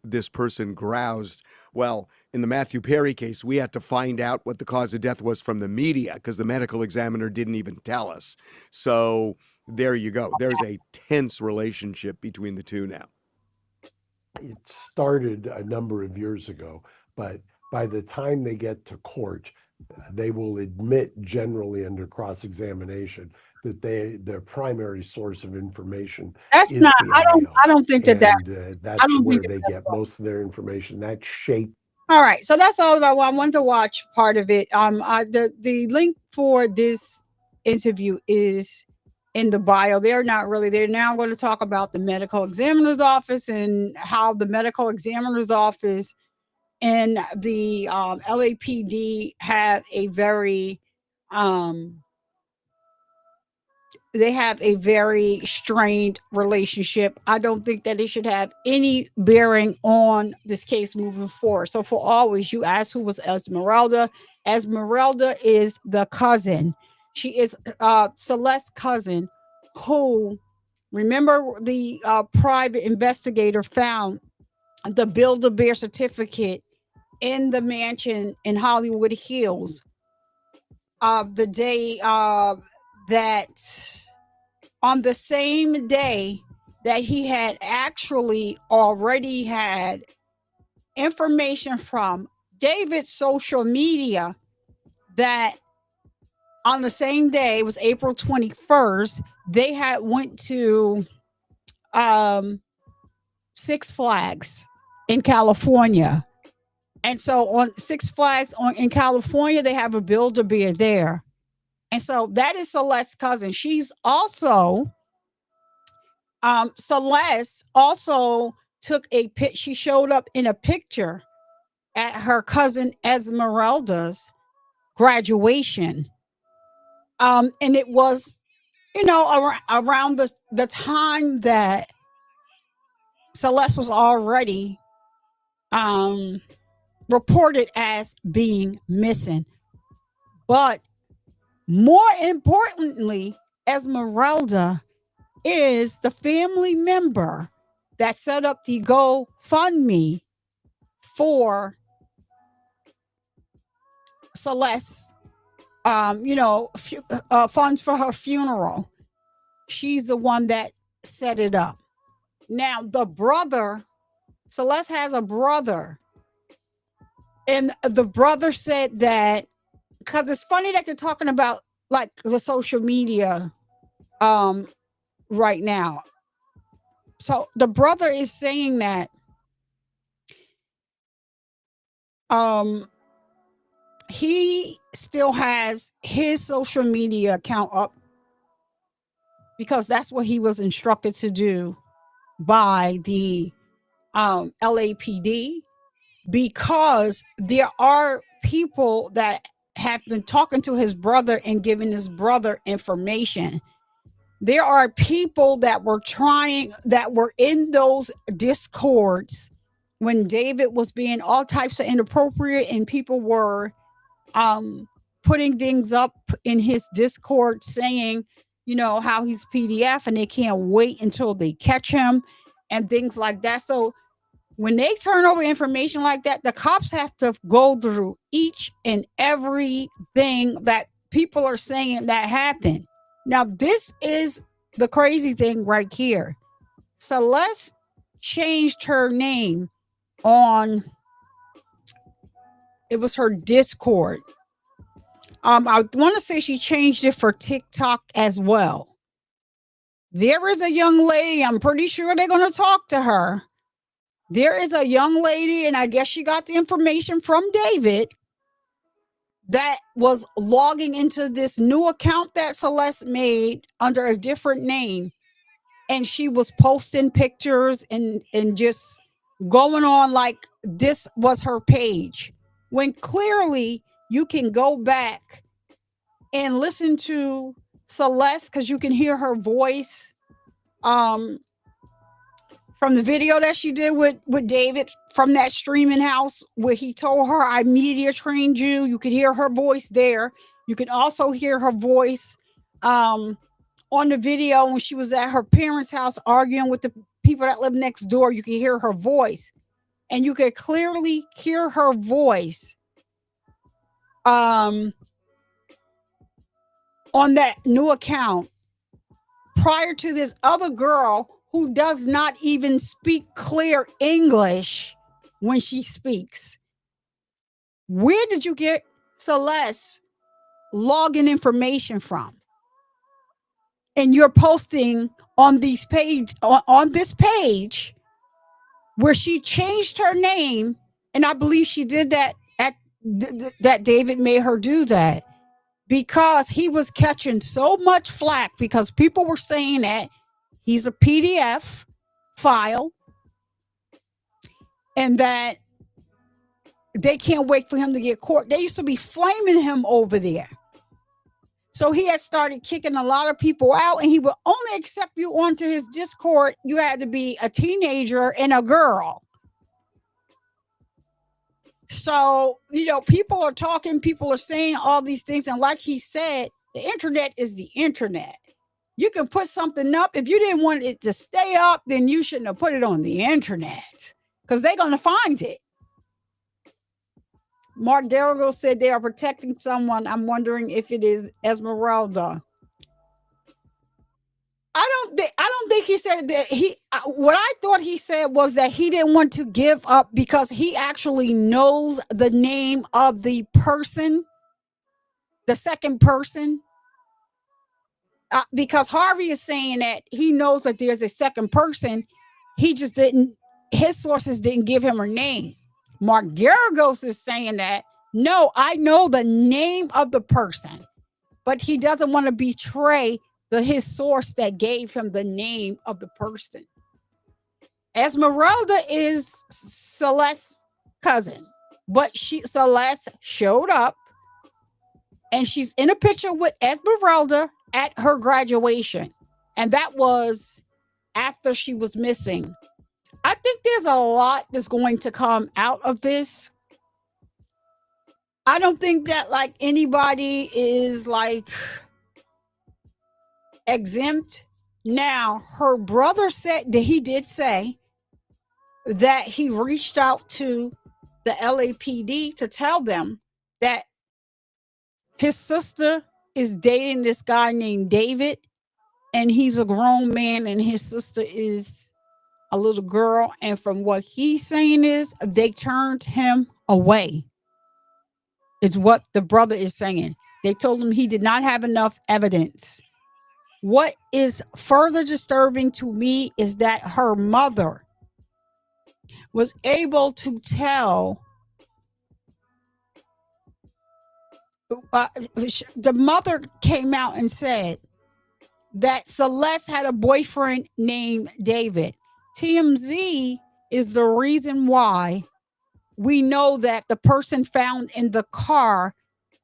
this person groused, well, in the Matthew Perry case, we had to find out what the cause of death was from the media because the medical examiner didn't even tell us. So there you go. There's a tense relationship between the two now. it started a number of years ago, but by the time they get to court, they will admit generally under cross-examination that their primary source of information That's is not. the I don't. audio, I don't think that and I that's don't think where that they that's get all. most of their information. That shaped. All right. So that's all that I want. I wanted to watch part of it. The link for this interview is in the bio. They're not really. They're now going to talk about the medical examiner's office and how the medical examiner's office and the LAPD have a very um they have a very strained relationship. I don't think that it should have any bearing on this case moving forward. So for always, you ask who was Esmeralda. Esmeralda is the cousin. She is Celeste's cousin, who, remember, the private investigator found the Build-A-Bear certificate in the mansion in Hollywood Hills the day that on the same day that he had actually already had information from David's social media that on the same day, it was April 21st, they had went to Six Flags in California. And so on Six Flags in California, they have a Build-A-Bear there. And so that is Celeste's cousin. She's also Celeste also took a pic. She showed up in a picture at her cousin Esmeralda's graduation. And it was, around the time that Celeste was already reported as being missing. But more importantly, Esmeralda is the family member that set up the GoFundMe for Celeste, funds for her funeral. She's the one that set it up. Now, the brother, Celeste has a brother, and the brother said that, because it's funny that they're talking about like the social media right now. So the brother is saying that he still has his social media account up because that's what he was instructed to do by the LAPD, because there are people that have been talking to his brother and giving his brother information. There are people that were in those discords when David was being all types of inappropriate, and people were putting things up in his Discord saying, how he's PDF and they can't wait until they catch him and things like that. So when they turn over information like that, the cops have to go through each and every thing that people are saying that happened. Now, this is the crazy thing right here. Celeste changed her name on, it was her Discord. I want to say she changed it for TikTok as well. There is a young lady, I'm pretty sure they're going to talk to her. There is a young lady, and I guess she got the information from David, that was logging into this new account that Celeste made under a different name. And she was posting pictures and just going on like this was her page. When clearly you can go back and listen to Celeste, because you can hear her voice from the video that she did with David from that streaming house where he told her, I media trained you. You could hear her voice there. You can also hear her voice on the video when she was at her parents' house arguing with the people that live next door. You can hear her voice, and you could clearly hear her voice on that new account prior to this other girl who does not even speak clear English when she speaks. Where did you get Celeste login information from? And you're posting on these page on this page where she changed her name, and I believe she did that that David made her do that because he was catching so much flack because people were saying that he's a PDF file and that they can't wait for him to get caught. They used to be flaming him over there. So he had started kicking a lot of people out, and he would only accept you onto his Discord. You had to be a teenager and a girl. So, people are talking, people are saying all these things. And like he said, the internet is the internet. You can put something up. If you didn't want it to stay up, then you shouldn't have put it on the internet because they're going to find it. Mark Garrigle said they are protecting someone. I'm wondering if it is Esmeralda. I don't think he said that. What I thought he said was that he didn't want to give up because he actually knows the name of the person, the second person. Because Harvey is saying that he knows that there's a second person. He just didn't, his sources didn't give him her name. Mark Garagos is saying that, no, I know the name of the person, but he doesn't want to betray his source that gave him the name of the person. Esmeralda is Celeste's cousin, but Celeste showed up and she's in a picture with Esmeralda at her graduation. And that was after she was missing. I think there's a lot that's going to come out of this. I don't think that like anybody is like exempt. Now, her brother said that he did say that he reached out to the LAPD to tell them that his sister is dating this guy named David, and he's a grown man and his sister is a little girl. And from what he's saying is they turned him away. It's what the brother is saying. They told him he did not have enough evidence. What is further disturbing to me is that her mother was able to tell the mother came out and said that Celeste had a boyfriend named David. TMZ is the reason why we know that the person found in the car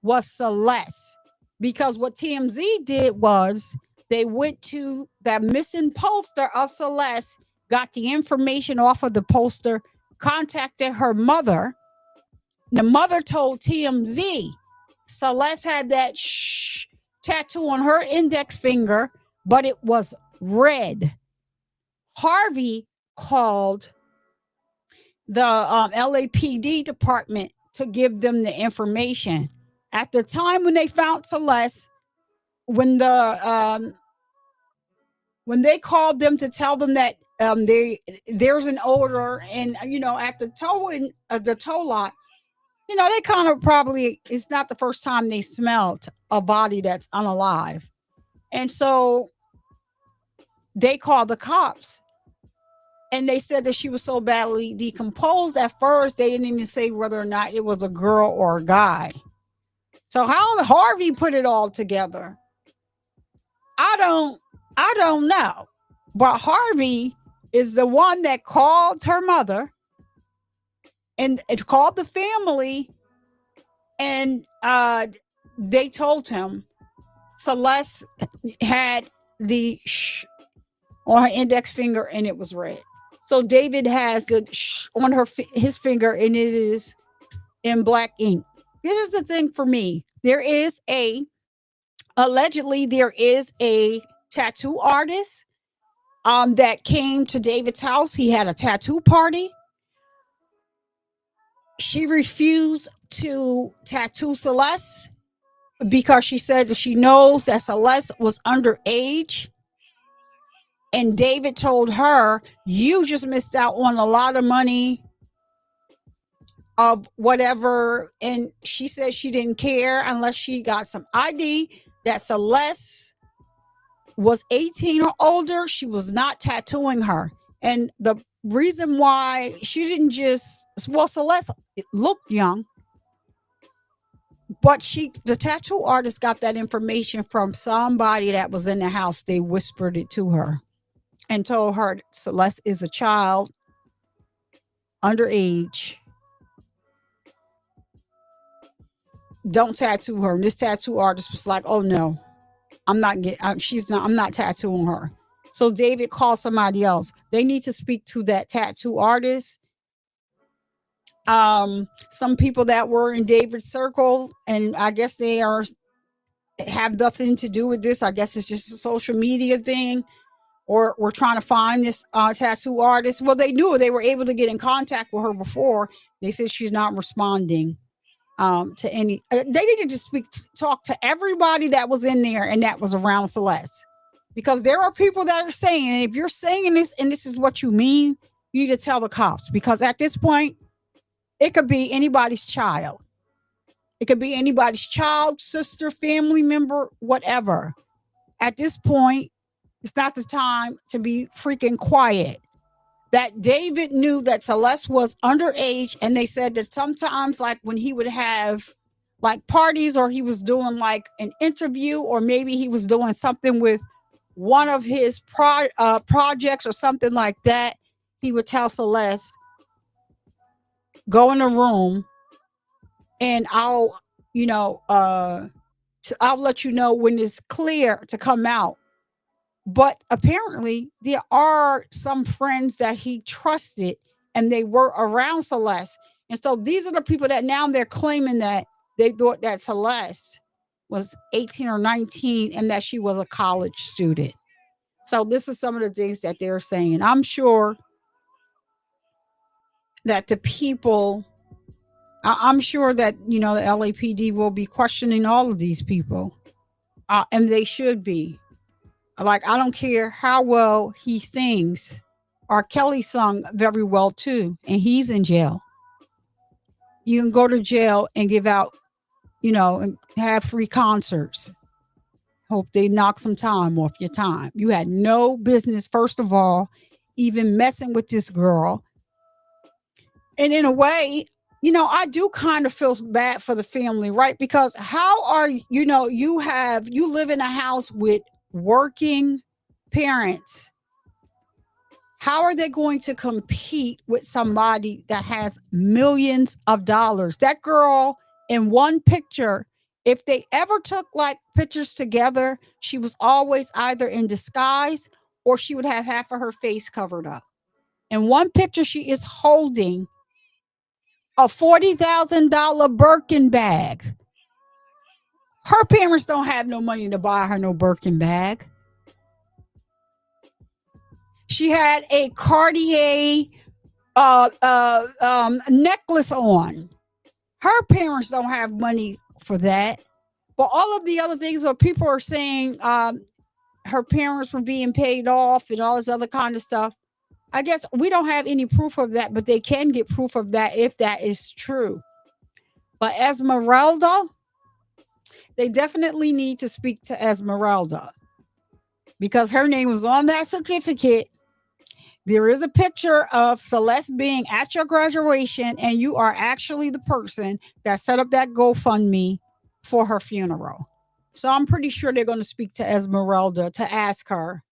was Celeste, because what TMZ did was they went to that missing poster of Celeste, got the information off of the poster, contacted her mother. The mother told TMZ Celeste had that tattoo on her index finger, but it was red. Harvey called the LAPD department to give them the information. At the time when they found Celeste, when they called them to tell them that there's an odor, and at the tow lot, they kind of probably, it's not the first time they smelled a body that's unalive. And so they called the cops, and they said that she was so badly decomposed. At first, they didn't even say whether or not it was a girl or a guy. So how Harvey put it all together, I don't know. But Harvey is the one that called her mother, and it called the family, and they told him Celeste had the on her index finger, and it was red. So David has the on his finger, and it is in black ink. This is the thing for me. Allegedly there is a tattoo artist that came to David's house. He had a tattoo party. She refused to tattoo Celeste because she said that she knows that Celeste was underage. And David told her, you just missed out on a lot of money of whatever. And she said she didn't care unless she got some ID that Celeste was 18 or older. She was not tattooing her. And the reason why she didn't Celeste looked young, but the tattoo artist got that information from somebody that was in the house. They whispered it to her and told her Celeste is a child, underage. Don't tattoo her. And this tattoo artist was like, "Oh no, I'm not tattooing her." So David called somebody else. They need to speak to that tattoo artist. Some people that were in David's circle, and I guess they have nothing to do with this. I guess it's just a social media thing, or we're trying to find this tattoo artist. Well, they knew they were able to get in contact with her before. They said she's not responding to any. They needed to talk to everybody that was in there and that was around Celeste, because there are people that are saying, if you're saying this and this is what you mean, you need to tell the cops, because at this point, it could be anybody's child. It could be anybody's child, sister, family member, whatever. At this point, it's not the time to be freaking quiet. That David knew that Celeste was underage, and they said that sometimes, like when he would have like parties, or he was doing like an interview, or maybe he was doing something with one of his projects or something like that, he would tell Celeste, go in the room and I'll let you know when it's clear to come out. But apparently there are some friends that he trusted, and they were around Celeste. And so these are the people that now they're claiming that they thought that Celeste was 18 or 19 and that she was a college student. So this is some of the things that they're saying. I'm sure that the people, I'm sure that, the LAPD will be questioning all of these people. And they should be. Like, I don't care how well he sings. R. Kelly sung very well too, and he's in jail. You can go to jail and give out, and have free concerts. Hope they knock some time off your time. You had no business, first of all, even messing with this girl. And in a way, I do kind of feel bad for the family, right? Because how are you live in a house with working parents. How are they going to compete with somebody that has millions of dollars? That girl in one picture, if they ever took like pictures together, she was always either in disguise or she would have half of her face covered up. In one picture, she is holding a $40,000 Birkin bag. Her parents don't have no money to buy her no Birkin bag. She had a Cartier necklace on. Her parents don't have money for that. But all of the other things where people are saying her parents were being paid off and all this other kind of stuff, I guess we don't have any proof of that, but they can get proof of that if that is true. But Esmeralda, they definitely need to speak to Esmeralda because her name was on that certificate. There is a picture of Celeste being at your graduation, and you are actually the person that set up that GoFundMe for her funeral. So I'm pretty sure they're going to speak to Esmeralda to ask her,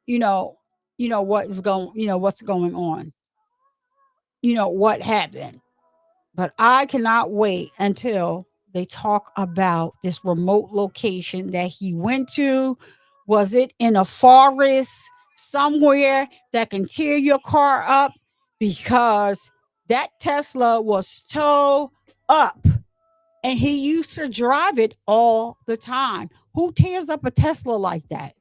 you know, what's going on, what happened. But I cannot wait until they talk about this remote location that he went to. Was it in a forest somewhere that can tear your car up? Because that Tesla was towed up and he used to drive it all the time. Who tears up a Tesla like that?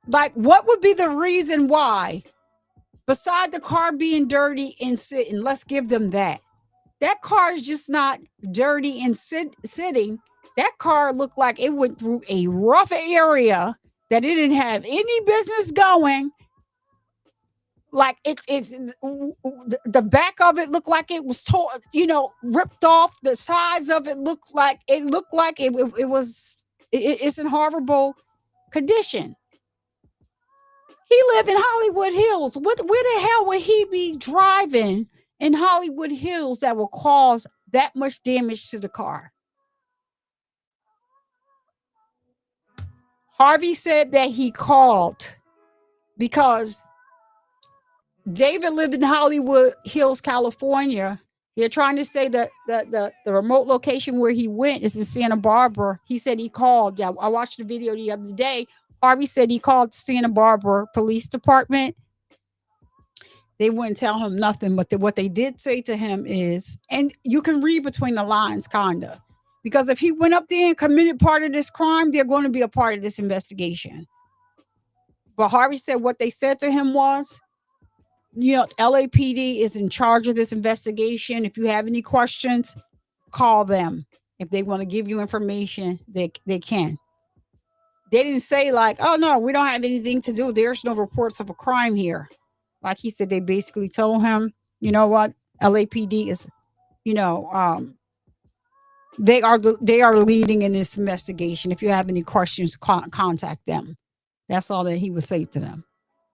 Like, what would be the reason why? Beside the car being dirty and sitting, let's give them that. That car is just not dirty and sitting. That car looked like it went through a rough area that it didn't have any business going. Like it's the back of it looked like it was torn, ripped off. The sides of it looked like it was. It's in horrible condition. He lived in Hollywood Hills. Where the hell would he be driving in Hollywood Hills that will cause that much damage to the car? Harvey said that he called because David lived in Hollywood Hills, California. They're trying to say that the remote location where he went is in Santa Barbara. He said he called. Yeah, I watched the video the other day. Harvey said he called Santa Barbara Police Department. They wouldn't tell him nothing, but what they did say to him is, and you can read between the lines, kinda, because if he went up there and committed part of this crime, they're going to be a part of this investigation. But Harvey said what they said to him was, LAPD is in charge of this investigation. If you have any questions, call them. If they want to give you information, they can. They didn't say like, oh no, we don't have anything to do. There's no reports of a crime here. Like he said, they basically told him, you know what, LAPD is, they are leading in this investigation. If you have any questions, contact them. That's all that he would say to them.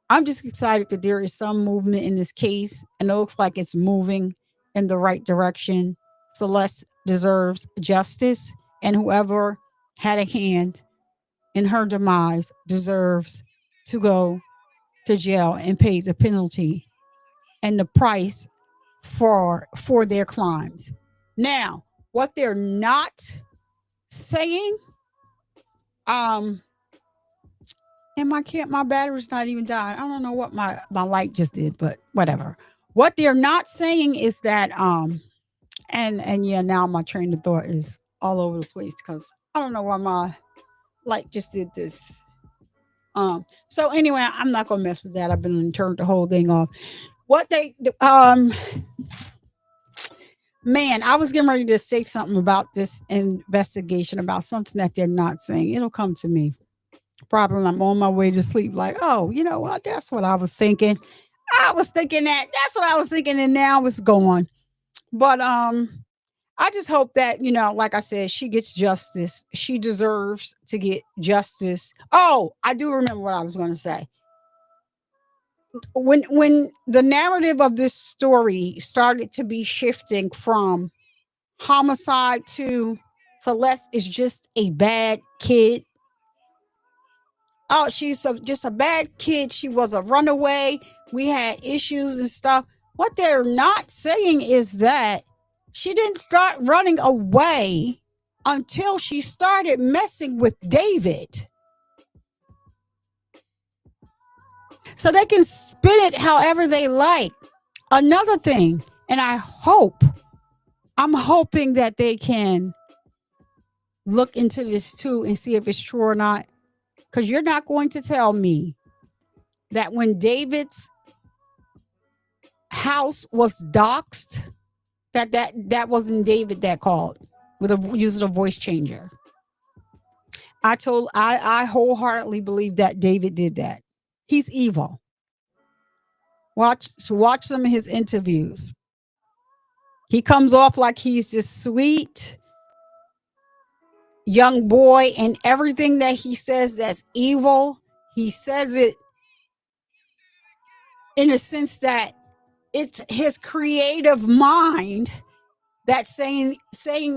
I'm just excited that there is some movement in this case, and it looks like it's moving in the right direction. Celeste deserves justice, and whoever had a hand in her demise deserves to go to jail and pay the penalty and the price for their crimes. Now, what they're not saying, and my battery's not even dying. I don't know what my light just did, but whatever. What they're not saying is that and yeah, now my train of thought is all over the place because I don't know why my light just did this. So anyway, I'm not gonna mess with that. I've been turned the whole thing off. What they man, I was getting ready to say something about this investigation, about something that they're not saying. It'll come to me. Probably I'm on my way to sleep, like, oh, you know what? That's what I was thinking. That's what I was thinking, and now it's gone. But I just hope that, like I said, she gets justice. She deserves to get justice. Oh, I do remember what I was going to say. When the narrative of this story started to be shifting from homicide to Celeste is just a bad kid. Oh, she's just a bad kid. She was a runaway. We had issues and stuff. What they're not saying is that she didn't start running away until she started messing with David. So they can spin it however they like. Another thing, and I'm hoping that they can look into this too and see if it's true or not. Because you're not going to tell me that when David's house was doxxed, that wasn't David that called using a voice changer. I wholeheartedly believe that David did that. He's evil. Watch some of his interviews. He comes off like he's this sweet young boy, and everything that he says that's evil, he says it in a sense that it's his creative mind that's saying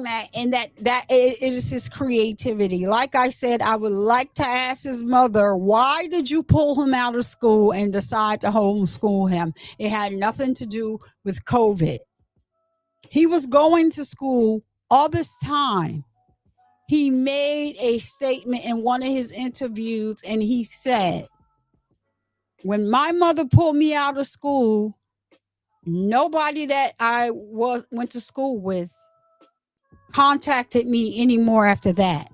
that, and that it is his creativity. Like I said, I would like to ask his mother, why did you pull him out of school and decide to homeschool him? It had nothing to do with COVID. He was going to school all this time. He made a statement in one of his interviews, and he said, when my mother pulled me out of school, nobody that I went to school with contacted me anymore after that.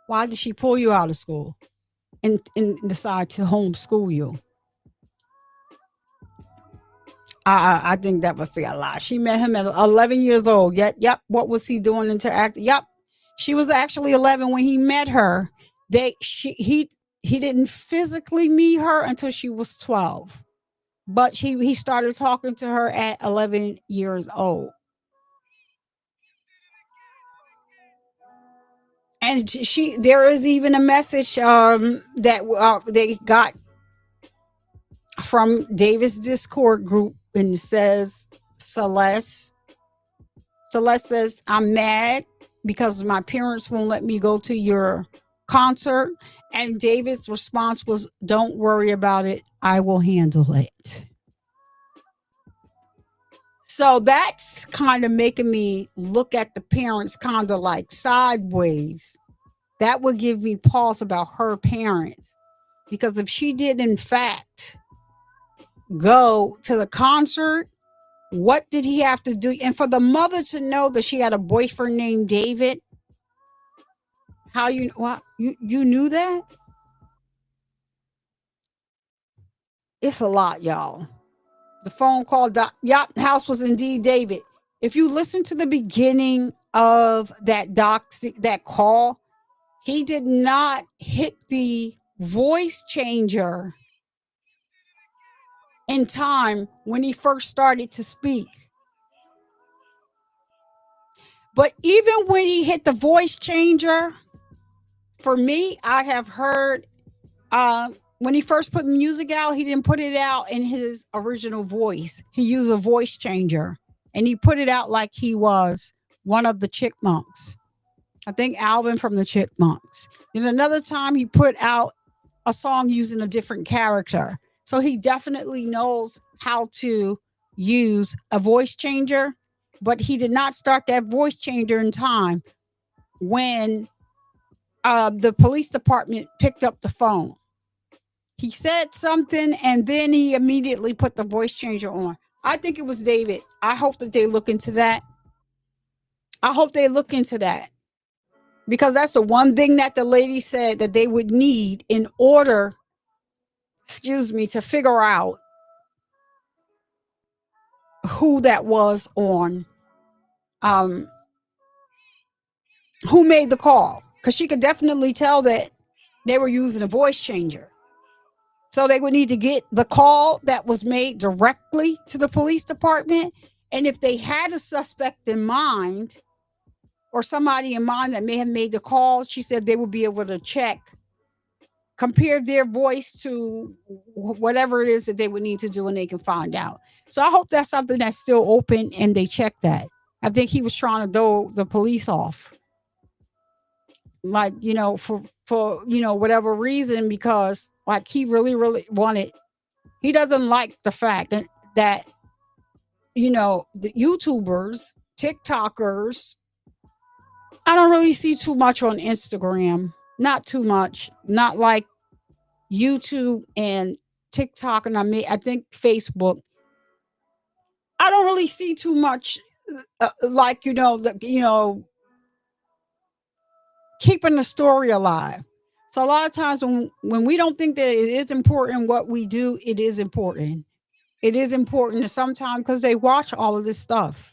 Why did she pull you out of school and decide to homeschool you? I think that was a lie. She met him at 11 years old. Yep. What was he doing interacting? Yep. She was actually 11 when he met her. He didn't physically meet her until she was 12. But he started talking to her at 11 years old. And there is even a message that they got from David's Discord group, and it says, Celeste says, I'm mad because my parents won't let me go to your concert. And David's response was, don't worry about it. I will handle it. So that's kind of making me look at the parents kind of like sideways. That would give me pause about her parents. Because if she did, in fact, go to the concert, what did he have to do? And for the mother to know that she had a boyfriend named David, you knew that? It's a lot, y'all. The phone call, house was indeed David. If you listen to the beginning of that call, he did not hit the voice changer in time when he first started to speak. But even when he hit the voice changer, for me, I have heard when he first put music out, he didn't put it out in his original voice. He used a voice changer, and he put it out like he was one of the Chipmunks. I think Alvin from the Chipmunks. And another time he put out a song using a different character. So he definitely knows how to use a voice changer, but he did not start that voice changer in time when the police department picked up the phone. He said something, and then he immediately put the voice changer on. I think it was David. I hope that they look into that. Because that's the one thing that the lady said that they would need in order, to figure out who that was on, who made the call. Because she could definitely tell that they were using a voice changer. So they would need to get the call that was made directly to the police department. And if they had a suspect in mind or somebody in mind that may have made the call, she said they would be able to compare their voice to whatever it is that they would need to do, and they can find out. So I hope that's something that's still open and they check that. I think he was trying to throw the police off. Like, for whatever reason, because like he really, really he doesn't like the fact that the YouTubers, TikTokers, I don't really see too much on Instagram. Not too much. Not like YouTube and TikTok, and I think Facebook. I don't really see too much keeping the story alive. So a lot of times when we don't think that it is important what we do, it is important. It is important sometimes because they watch all of this stuff.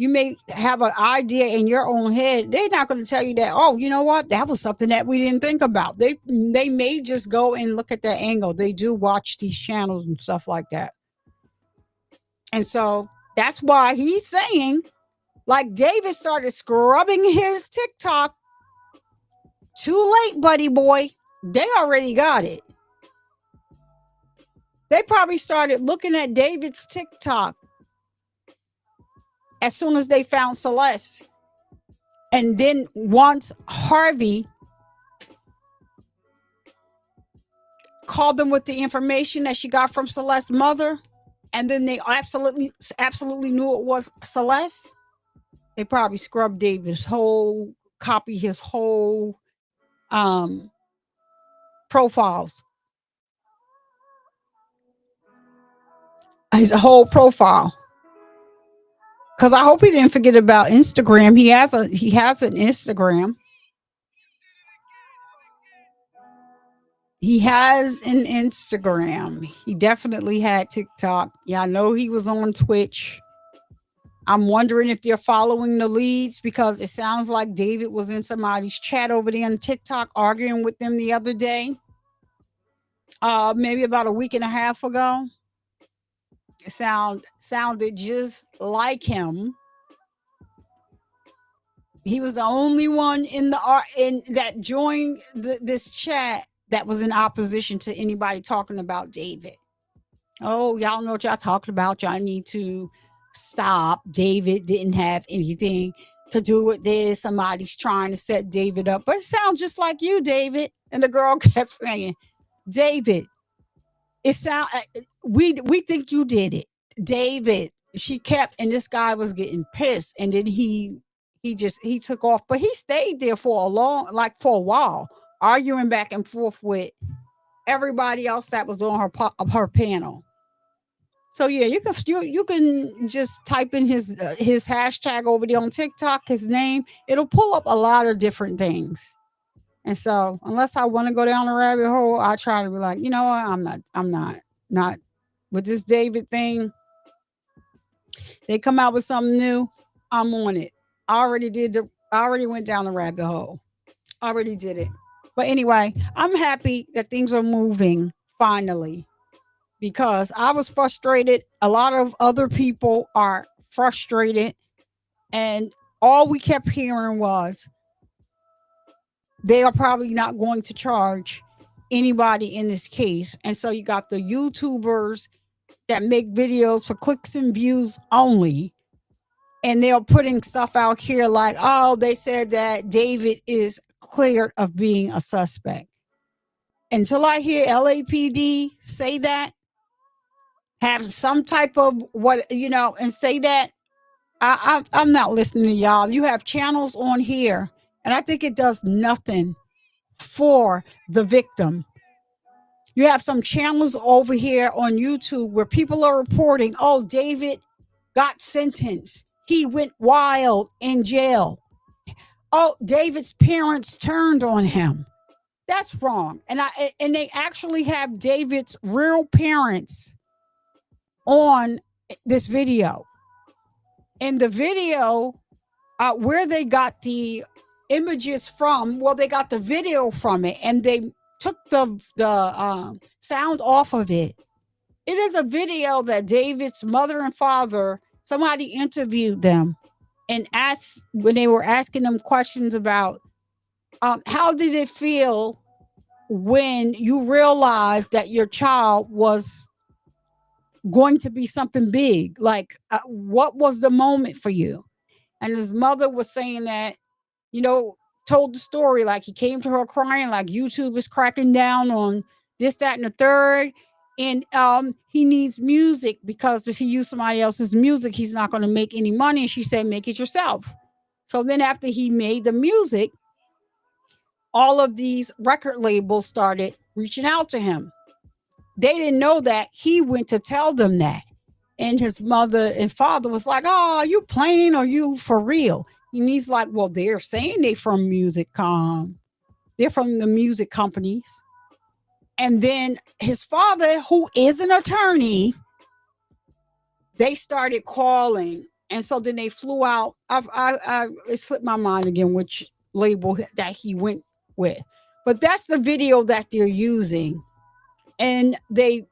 You may have an idea in your own head. They're not going to tell you that, oh, you know what? That was something that we didn't think about. They may just go and look at that angle. They do watch these channels and stuff like that. And so That's why he's saying, like, David started scrubbing his TikTok too late, buddy boy. They already got it. They probably started looking at David's TikTok as soon as they found Celeste. And then once Harvey called them with the information that she got from Celeste's mother, and then they absolutely knew it was Celeste, they probably scrubbed David's whole his whole profiles. His whole profile. Because I hope he didn't forget about Instagram. He has an Instagram. He has an Instagram. He definitely had TikTok. Yeah, I know he was on Twitch. I'm wondering if they're following the leads, because it sounds like David was in somebody's chat over there on TikTok arguing with them the other day. Maybe about a week and a half ago. It sounded just like him. He was the only one in that joined this chat that was in opposition to anybody talking about David. Oh, y'all know what y'all talking about. Y'all need to stop. David didn't have anything to do with this. Somebody's trying to set David up. But it sounds just like you, David. And the girl kept saying, David, we think you did it. David. She kept, and this guy was getting pissed. And then he took off, but he stayed there for a while, arguing back and forth with everybody else that was on her panel. So yeah, you can just type in his hashtag over there on TikTok, his name. It'll pull up a lot of different things. And so unless I want to go down the rabbit hole, I try to be like, you know what, I'm not with this David thing. They come out with something new, I'm on it. I already went down the rabbit hole. Already did it. But anyway, I'm happy that things are moving finally, because I was frustrated. A lot of other people are frustrated. And all we kept hearing was they are probably not going to charge anybody in this case. And so you got the YouTubers that make videos for clicks and views only. And they're putting stuff out here like, oh, they said that David is cleared of being a suspect. Until I hear LAPD say that, have some type of and say that, I'm not listening to y'all. You have channels on here, and I think it does nothing for the victim. You have some channels over here on YouTube where people are reporting, oh, David got sentenced. He went wild in jail. Oh, David's parents turned on him. That's wrong. And they actually have David's real parents on this video. And the video, where they got the images from, well, they got the video from it, and they took the sound off of it. It is a video that David's mother and father, somebody interviewed them and asked, when they were asking them questions about how did it feel when you realized that your child was going to be something big? Like, what was the moment for you? And his mother was saying that, told the story, like he came to her crying, like YouTube is cracking down on this, that, and the third. And he needs music, because if he used somebody else's music, he's not going to make any money. And she said, make it yourself. So then after he made the music, all of these record labels started reaching out to him. They didn't know that he went to tell them that. And his mother and father was like, oh, are you playing? Or are you for real? And he's like, well, they're saying they're from they're from the music companies. And then his father, who is an attorney, they started calling. And so then they flew out. It slipped my mind again which label that he went with. But that's the video that they're using. And they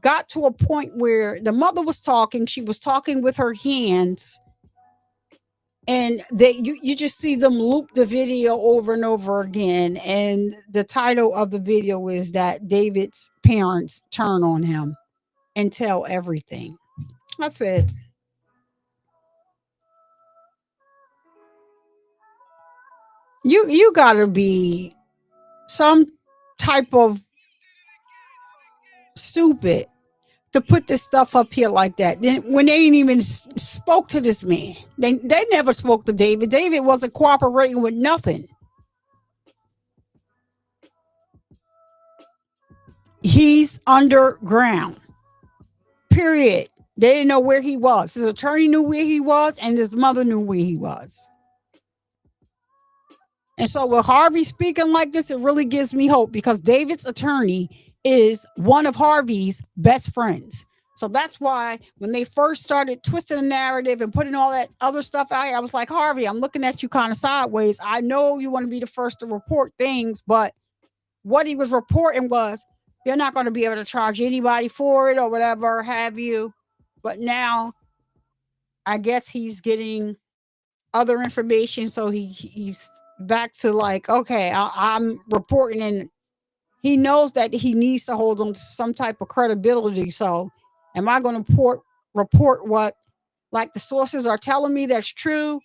got to a point where the mother was talking. She was talking with her hands, and you just see them loop the video over and over again. And the title of the video is that David's parents turn on him and tell everything. That's it. You gotta be some type of stupid to put this stuff up here like that. Then when they ain't even spoke to this man, they never spoke to David. David wasn't cooperating with nothing. He's underground. Period. They didn't know where he was. His attorney knew where he was, and his mother knew where he was. And so with Harvey speaking like this, it really gives me hope, because David's attorney is one of Harvey's best friends. So that's why when they first started twisting the narrative and putting all that other stuff out here, I was like, Harvey, I'm looking at you kind of sideways. I know you want to be the first to report things, but what he was reporting was they're not going to be able to charge anybody for it or whatever have you. But now I guess he's getting other information. So he's back to like, okay, I'm reporting, and he knows that he needs to hold on to some type of credibility. So am I going to report what like the sources are telling me that's true?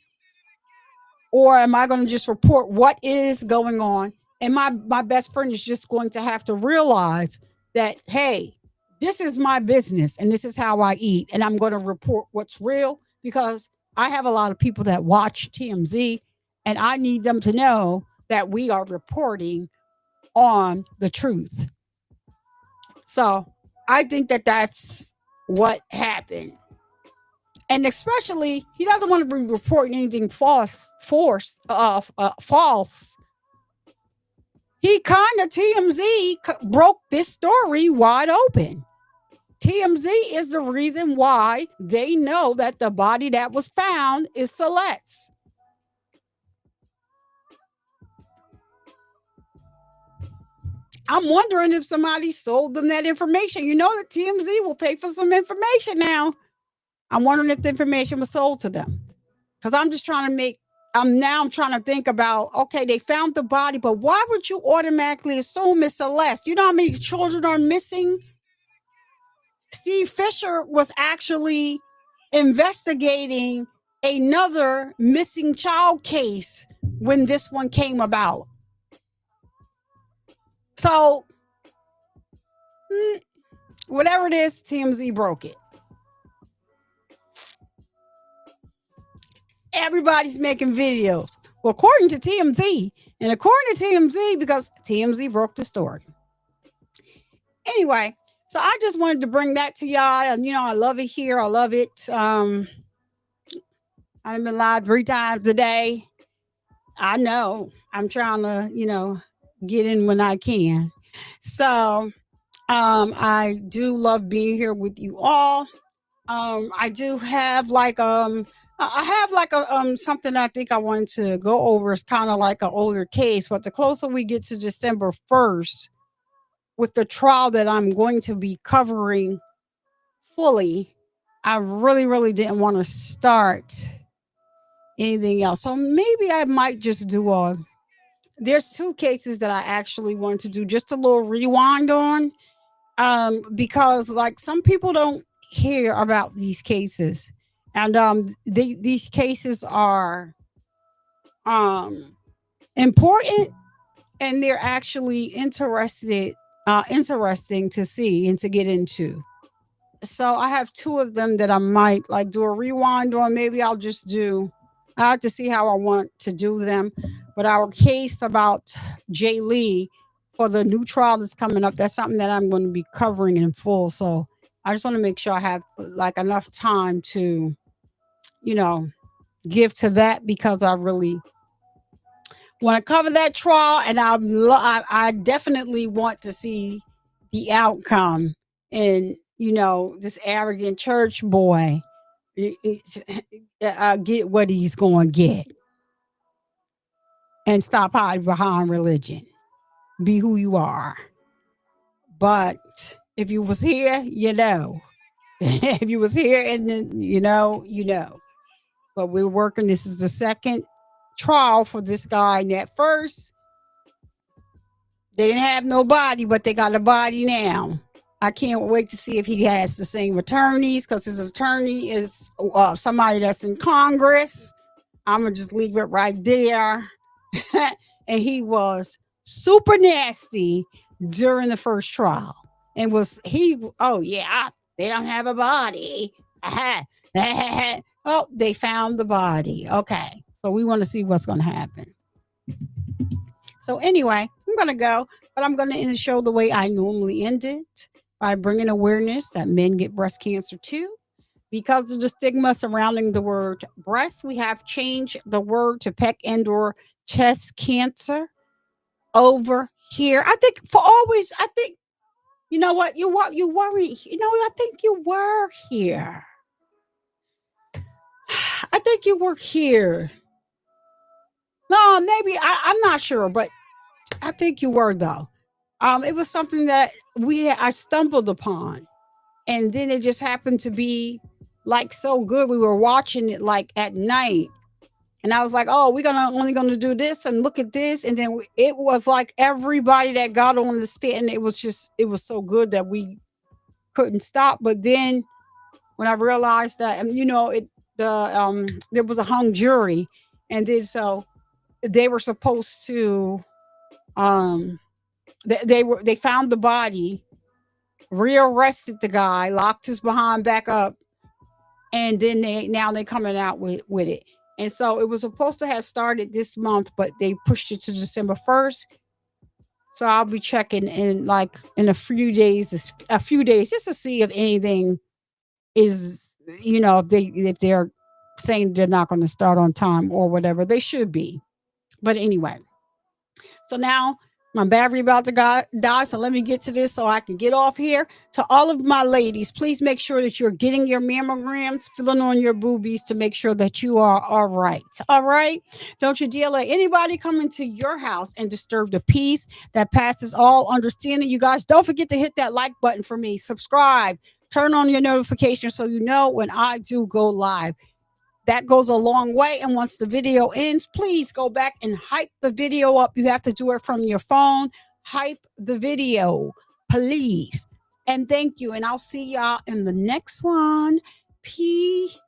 Or am I going to just report what is going on? And my best friend is just going to have to realize that, hey, this is my business and this is how I eat. And I'm going to report what's real, because I have a lot of people that watch TMZ, and I need them to know that we are reporting on the truth. So I think that that's what happened. And especially, he doesn't want to be reporting anything false. He kind of, TMZ broke this story wide open. TMZ is the reason why they know that the body that was found is Celeste's. I'm wondering if somebody sold them that information. You know that TMZ will pay for some information now. I'm wondering if the information was sold to them. Because I'm just trying to I'm trying to think about, okay, they found the body, but why would you automatically assume it's Celeste? You know how many children are missing? Steve Fisher was actually investigating another missing child case when this one came about. So, whatever it is, TMZ broke it. Everybody's making videos. Well, according to TMZ, and according to TMZ, because TMZ broke the story. Anyway, so I just wanted to bring that to y'all. And, I love it here. I love it. I've been live 3 times a day. I know. I'm trying to, get in when I can. So I do love being here with you all. I do have I have something I think I wanted to go over. It's kind of like an older case, but the closer we get to December 1st with the trial that I'm going to be covering fully, I really, really didn't want to start anything else. So maybe I might just do there's 2 cases that I actually wanted to do just a little rewind on, because like some people don't hear about these cases. And these cases are important, and they're actually interesting to see and to get into. So I have 2 of them that I might like do a rewind on. Maybe I have to see how I want to do them. But our case about Jay Lee for the new trial that's coming up, that's something that I'm going to be covering in full. So I just want to make sure I have like enough time to give to that, because I really want to cover that trial, and I definitely want to see the outcome. And this arrogant church boy get what he's going to get, and stop hiding behind religion. Be who you are. But If you was here, you know. If you was here and then you know. But we're working. This is the second trial for this guy. And at first, they didn't have no body, but they got a body now. I can't wait to see if he has the same attorneys, because his attorney is somebody that's in Congress. I'm going to just leave it right there. And he was super nasty during the first trial. And oh yeah, they don't have a body. Oh, they found the body. Okay. So we want to see what's going to happen. So anyway, I'm going to go, but I'm going to end the show the way I normally end it, by bringing awareness that men get breast cancer too. Because of the stigma surrounding the word breast, we have changed the word to peck and/or chest cancer over here. I think you know what? You worry. I think you were here. I think you were here. No, maybe I'm not sure, but I think you were though. It was something that I stumbled upon, and then it just happened to be like so good. We were watching it like at night, and I was like, "Oh, we're only gonna do this and look at this," and then it was like everybody that got on the stand. It was so good that we couldn't stop. But then when I realized that, there was a hung jury, and then so they were supposed to they found the body, rearrested the guy, locked his behind back up, and then they coming out with it. And so it was supposed to have started this month, but they pushed it to December 1st. So I'll be checking in a few days just to see if anything is, if they're saying they're not going to start on time or whatever. They should be. But anyway, so now my battery about to die, so let me get to this so I can get off here. To all of my ladies, please make sure that you're getting your mammograms, filling on your boobies to make sure that you are all right. All right? Don't you dare let anybody come into your house and disturb the peace that passes all understanding. You guys, don't forget to hit that like button for me. Subscribe. Turn on your notifications so you know when I do go live. That goes a long way. And once the video ends, please go back and hype the video up. You have to do it from your phone. Hype the video, please. And thank you. And I'll see y'all in the next one. Peace.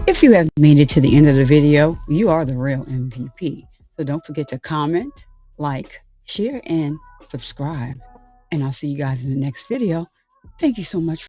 If you have made it to the end of the video, you are the real MVP. So don't forget to comment, like, share, and subscribe. And I'll see you guys in the next video. Thank you so much.